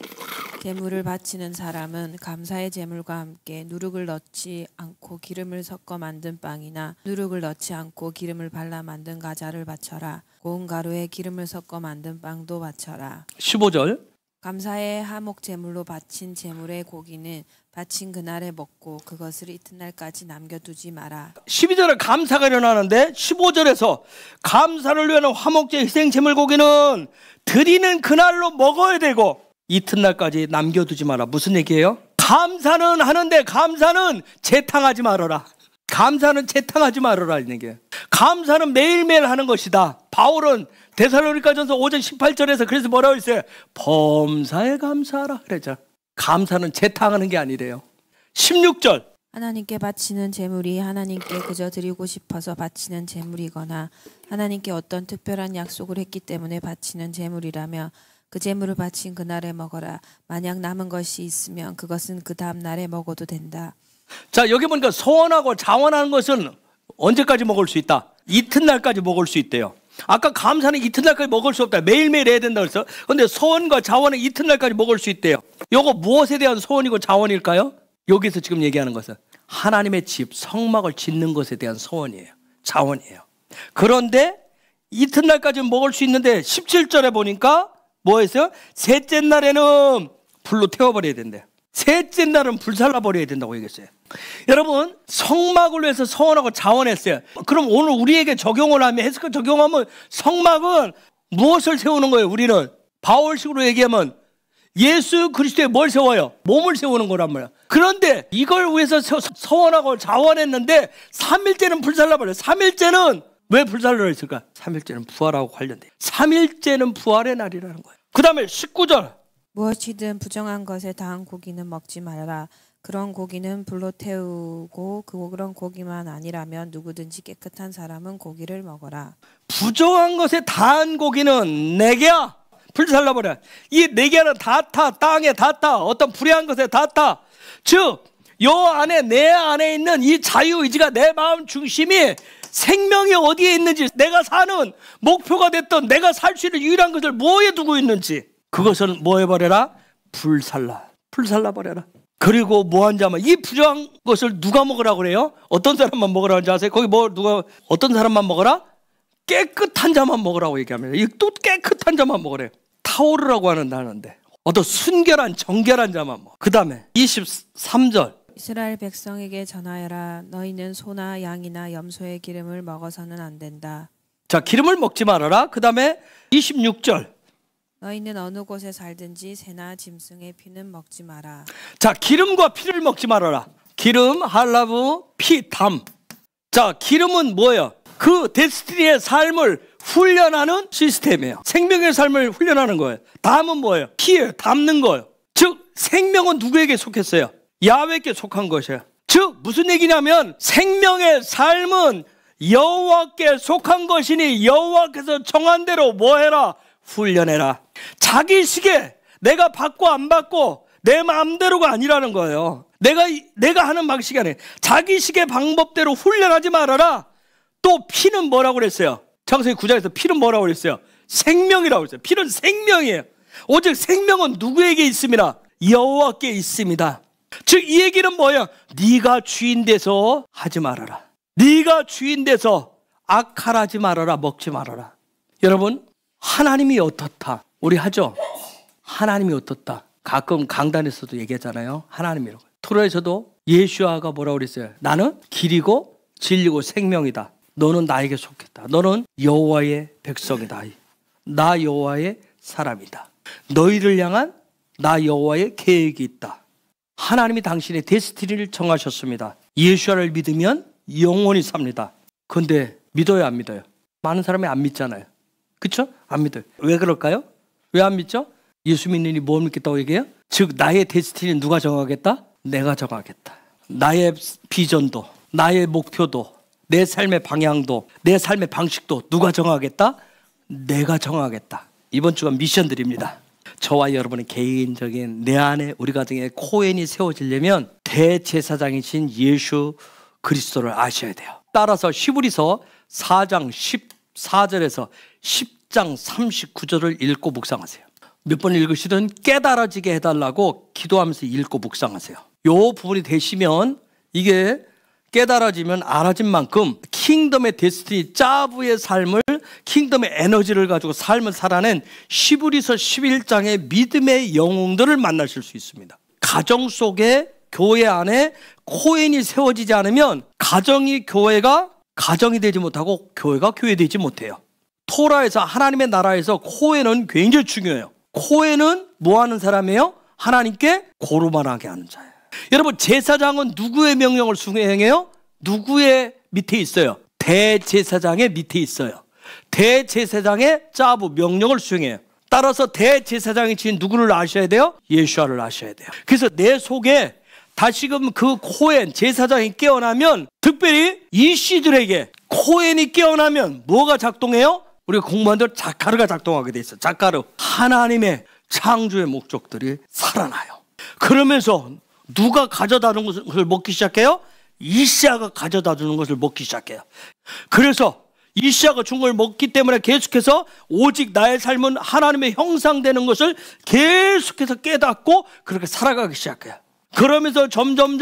Speaker 2: 제물을 바치는 사람은 감사의 제물과 함께 누룩을 넣지 않고 기름을 섞어 만든 빵이나 누룩을 넣지 않고 기름을 발라 만든 과자를 바쳐라. 고운 가루에 기름을 섞어 만든 빵도 바쳐라.
Speaker 1: 15절.
Speaker 2: 감사의 화목 제물로 바친 제물의 고기는 바친 그날에 먹고 그것을 이튿날까지 남겨두지 마라.
Speaker 1: 12절에 감사가 일어나는데 15절에서 감사를 위한 화목제 희생 제물 고기는 드리는 그날로 먹어야 되고 이튿날까지 남겨두지 마라. 무슨 얘기예요? 감사는 하는데 감사는 재탕하지 말아라. 감사는 재탕하지 말아라 이 얘기예요. 감사는 매일매일 하는 것이다. 바울은 데살로니가전서 5장 18절에서 그래서 뭐라고 했어요? 범사에 감사하라 그랬죠. 감사는 재탕하는 게 아니래요. 16절.
Speaker 2: 하나님께 바치는 제물이 하나님께 그저 드리고 싶어서 바치는 제물이거나 하나님께 어떤 특별한 약속을 했기 때문에 바치는 제물이라며 그 제물을 바친 그날에 먹어라. 만약 남은 것이 있으면 그것은 그 다음 날에 먹어도 된다. 자, 여기 보니까 소원하고 자원하는 것은 언제까지 먹을 수 있다? 이튿날까지 먹을 수 있대요. 아까 감사는 이튿날까지 먹을 수 없다. 매일매일 해야 된다 그래서. 근데 소원과 자원은 이튿날까지 먹을 수 있대요. 이거 무엇에 대한 소원이고 자원일까요? 여기서 지금 얘기하는 것은 하나님의 집, 성막을 짓는 것에 대한 소원이에요. 자원이에요. 그런데 이튿날까지 먹을 수 있는데 17절에 보니까 뭐 했어요? 셋째 날에는 불로 태워버려야 된대요. 셋째 날은 불살라버려야 된다고 얘기했어요.
Speaker 1: 여러분, 성막을 위해서 서원하고 자원했어요. 그럼 오늘 우리에게 적용을 하면, 해석을 적용하면 성막은 무엇을 세우는 거예요? 우리는 바울식으로 얘기하면 예수 그리스도에 뭘 세워요? 몸을 세우는 거란 말이야. 그런데 이걸 위해서 서원하고 자원했는데 3일째는 불살라버려요. 3일째는 왜 불살라 했을까? 3일째는 부활하고 관련돼요. 3일째는 부활의 날이라는 거예요. 그 다음에 19절.
Speaker 2: 무엇이든 부정한 것에 닿은 고기는 먹지 말라. 그런 고기는 불로 태우고 그런 고기만 아니라면 누구든지 깨끗한 사람은 고기를 먹어라.
Speaker 1: 부정한 것에 닿은 고기는 내게야. 불살라버려. 이 내게는 닿다, 땅에 닿다, 어떤 불의한 것에 닿다. 즉, 요 안에, 내 안에 있는 이 자유의지가, 내 마음 중심이 생명이 어디에 있는지, 내가 사는 목표가 됐던, 내가 살 수 있는 유일한 것을 뭐에 두고 있는지, 그것은 뭐 해버려라? 불살라버려라. 그리고 뭐한 자만, 이 부정한 것을 누가 먹으라고 그래요? 어떤 사람만 먹으라고 하는지 아세요? 거기 어떤 사람만 먹어라? 깨끗한 자만 먹으라고 얘기합니다. 이 또 깨끗한 자만 먹으래요. 타오르라고 하는데 어떤 순결한 정결한 자만 먹어. 그 다음에 23절.
Speaker 2: 이스라엘 백성에게 전하여라. 너희는 소나 양이나 염소의 기름을 먹어서는 안 된다.
Speaker 1: 자, 기름을 먹지 말아라. 그 다음에 26절.
Speaker 2: 너희는 어느 곳에 살든지 새나 짐승의 피는 먹지 마라.
Speaker 1: 자, 기름과 피를 먹지 말아라. 기름, 할라브, 피, 담. 자, 기름은 뭐예요? 그 데스티니의 삶을 훈련하는 시스템이에요. 생명의 삶을 훈련하는 거예요. 담은 뭐예요? 피예요. 담는 거예요. 즉, 생명은 누구에게 속했어요? 야훼께 속한 것이에요. 즉, 무슨 얘기냐면 생명의 삶은 여호와께 속한 것이니 여호와께서 정한 대로 뭐 해라? 훈련해라. 자기 시계, 내가 받고 안 받고 내 마음대로가 아니라는 거예요. 내가 하는 방식이 아니에요. 자기 시계 방법대로 훈련하지 말아라. 또 피는 뭐라고 그랬어요? 창세기 9장에서 피는 뭐라고 그랬어요? 생명이라고 그랬어요. 피는 생명이에요. 오직 생명은 누구에게 있습니다? 여호와께 있습니다. 즉, 이 얘기는 뭐예요? 네가 주인 돼서 하지 말아라. 네가 주인 돼서 악할하지 말아라. 먹지 말아라. 여러분, 하나님이 어떻다? 우리 하죠? 하나님이 어떻다? 가끔 강단에서도 얘기하잖아요. 하나님이라고. 토라에서도 예수아가 뭐라고 그랬어요? 나는 길이고 진리고 생명이다. 너는 나에게 속했다. 너는 여호와의 백성이다. 나 여호와의 사람이다. 너희를 향한 나 여호와의 계획이 있다. 하나님이 당신의 데스티니를 정하셨습니다. 예수아를 믿으면 영원히 삽니다. 그런데 믿어요, 안 믿어요? 많은 사람이 안 믿잖아요. 그렇죠? 안 믿어요. 왜 그럴까요? 왜 안 믿죠? 예수 믿느니 뭘 믿겠다고 얘기해요? 즉, 나의 데스티니는 누가 정하겠다? 내가 정하겠다. 나의 비전도, 나의 목표도, 내 삶의 방향도, 내 삶의 방식도 누가 정하겠다? 내가 정하겠다. 이번 주가 미션들입니다. 저와 여러분의 개인적인 내 안에 우리 가정에 코엔이 세워지려면 대제사장이신 예수 그리스도를 아셔야 돼요. 따라서 히브리서 4장 14절에서 10장 39절을 읽고 묵상하세요. 몇 번 읽으시든 깨달아지게 해달라고 기도하면서 읽고 묵상하세요. 요 부분이 되시면, 이게 깨달아지면 알아진 만큼 킹덤의 데스티니, 짜부의 삶을, 킹덤의 에너지를 가지고 삶을 살아낸 히브리서 11장의 믿음의 영웅들을 만나실 수 있습니다. 가정 속에, 교회 안에 코엔이 세워지지 않으면 가정이 교회가 가정이 되지 못하고 교회가 교회되지 못해요. 토라에서, 하나님의 나라에서 코엔은 굉장히 중요해요. 코엔은 뭐 하는 사람이에요? 하나님께 고루만하게 하는 자예요. 여러분, 제사장은 누구의 명령을 수행해요? 누구의 밑에 있어요? 대제사장의 밑에 있어요. 대제사장의 짜부 명령을 수행해요. 따라서 대제사장이 지은 누구를 아셔야 돼요? 예수아를 아셔야 돼요. 그래서 내 속에 다시금 그 코엔 제사장이 깨어나면, 특별히 이 씨들에게 코엔이 깨어나면 뭐가 작동해요? 우리가 공부한 대로 자카르가 작동하게 돼 있어요. 자카르, 하나님의 창조의 목적들이 살아나요. 그러면서 누가 가져다 주는 것을 먹기 시작해요? 이시아가 가져다 주는 것을 먹기 시작해요. 그래서 이시아가 준 걸 먹기 때문에 계속해서 오직 나의 삶은 하나님의 형상되는 것을 계속해서 깨닫고 그렇게 살아가기 시작해요. 그러면서 점점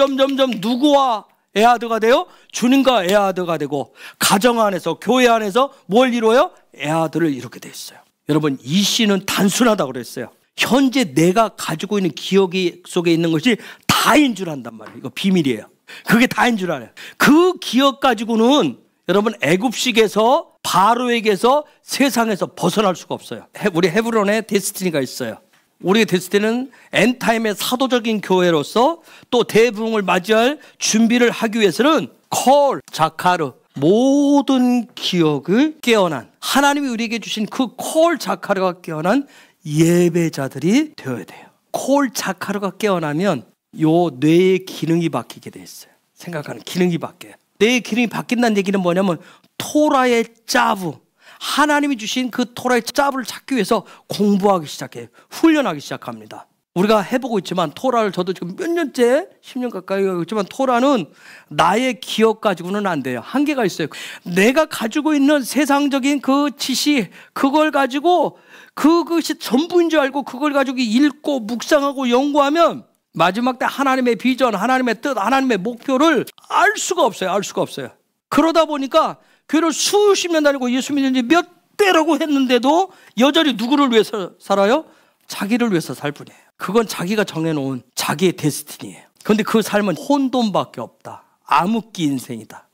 Speaker 1: 누구와 에아드가 돼요? 주님과 에아드가 되고, 가정 안에서, 교회 안에서 뭘 이루어요? 에아드를 이루게 돼 있어요. 여러분, 이 씨는 단순하다고 그랬어요. 현재 내가 가지고 있는 기억이 속에 있는 것이 다인 줄 안단 말이에요. 이거 비밀이에요. 그게 다인 줄 알아요. 그 기억 가지고는 여러분 애굽식에서 바로에게서 세상에서 벗어날 수가 없어요. 우리 헤브론에 데스티니가 있어요. 우리의 데스티니는 엔타임의 사도적인 교회로서 또 대부흥을 맞이할 준비를 하기 위해서는 콜, 자카르 모든 기억을 깨어난 하나님이 우리에게 주신 그 콜 자카르가 깨어난 예배자들이 되어야 돼요. 콜 자카르가 깨어나면 요 뇌의 기능이 바뀌게 돼 있어요. 생각하는 기능이 바뀌어요. 뇌의 기능이 바뀐다는 얘기는 뭐냐면 토라의 짜부, 하나님이 주신 그 토라의 짜부를 찾기 위해서 공부하기 시작해요. 훈련하기 시작합니다. 우리가 해보고 있지만 토라를 저도 지금 몇 년째 10년 가까이 하고 있지만 토라는 나의 기억 가지고는 안 돼요. 한계가 있어요. 내가 가지고 있는 세상적인 그 지식 그걸 가지고 그것이 전부인 줄 알고 그걸 가지고 읽고 묵상하고 연구하면 마지막 때 하나님의 비전, 하나님의 뜻, 하나님의 목표를 알 수가 없어요. 알 수가 없어요. 그러다 보니까 교회를 수십 년 다니고 예수 믿은 지 몇 대라고 했는데도 여전히 누구를 위해서 살아요? 자기를 위해서 살 뿐이에요. 그건 자기가 정해놓은 자기의 데스티니예요. 그런데 그 삶은 혼돈밖에 없다. 암흑기 인생이다.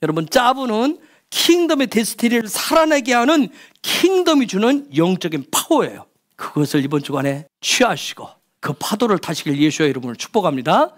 Speaker 1: 여러분, 짜부는 킹덤의 데스티니를 살아내게 하는 킹덤이 주는 영적인 파워예요. 그것을 이번 주간에 취하시고 그 파도를 타시길 예수의 이름으로 축복합니다.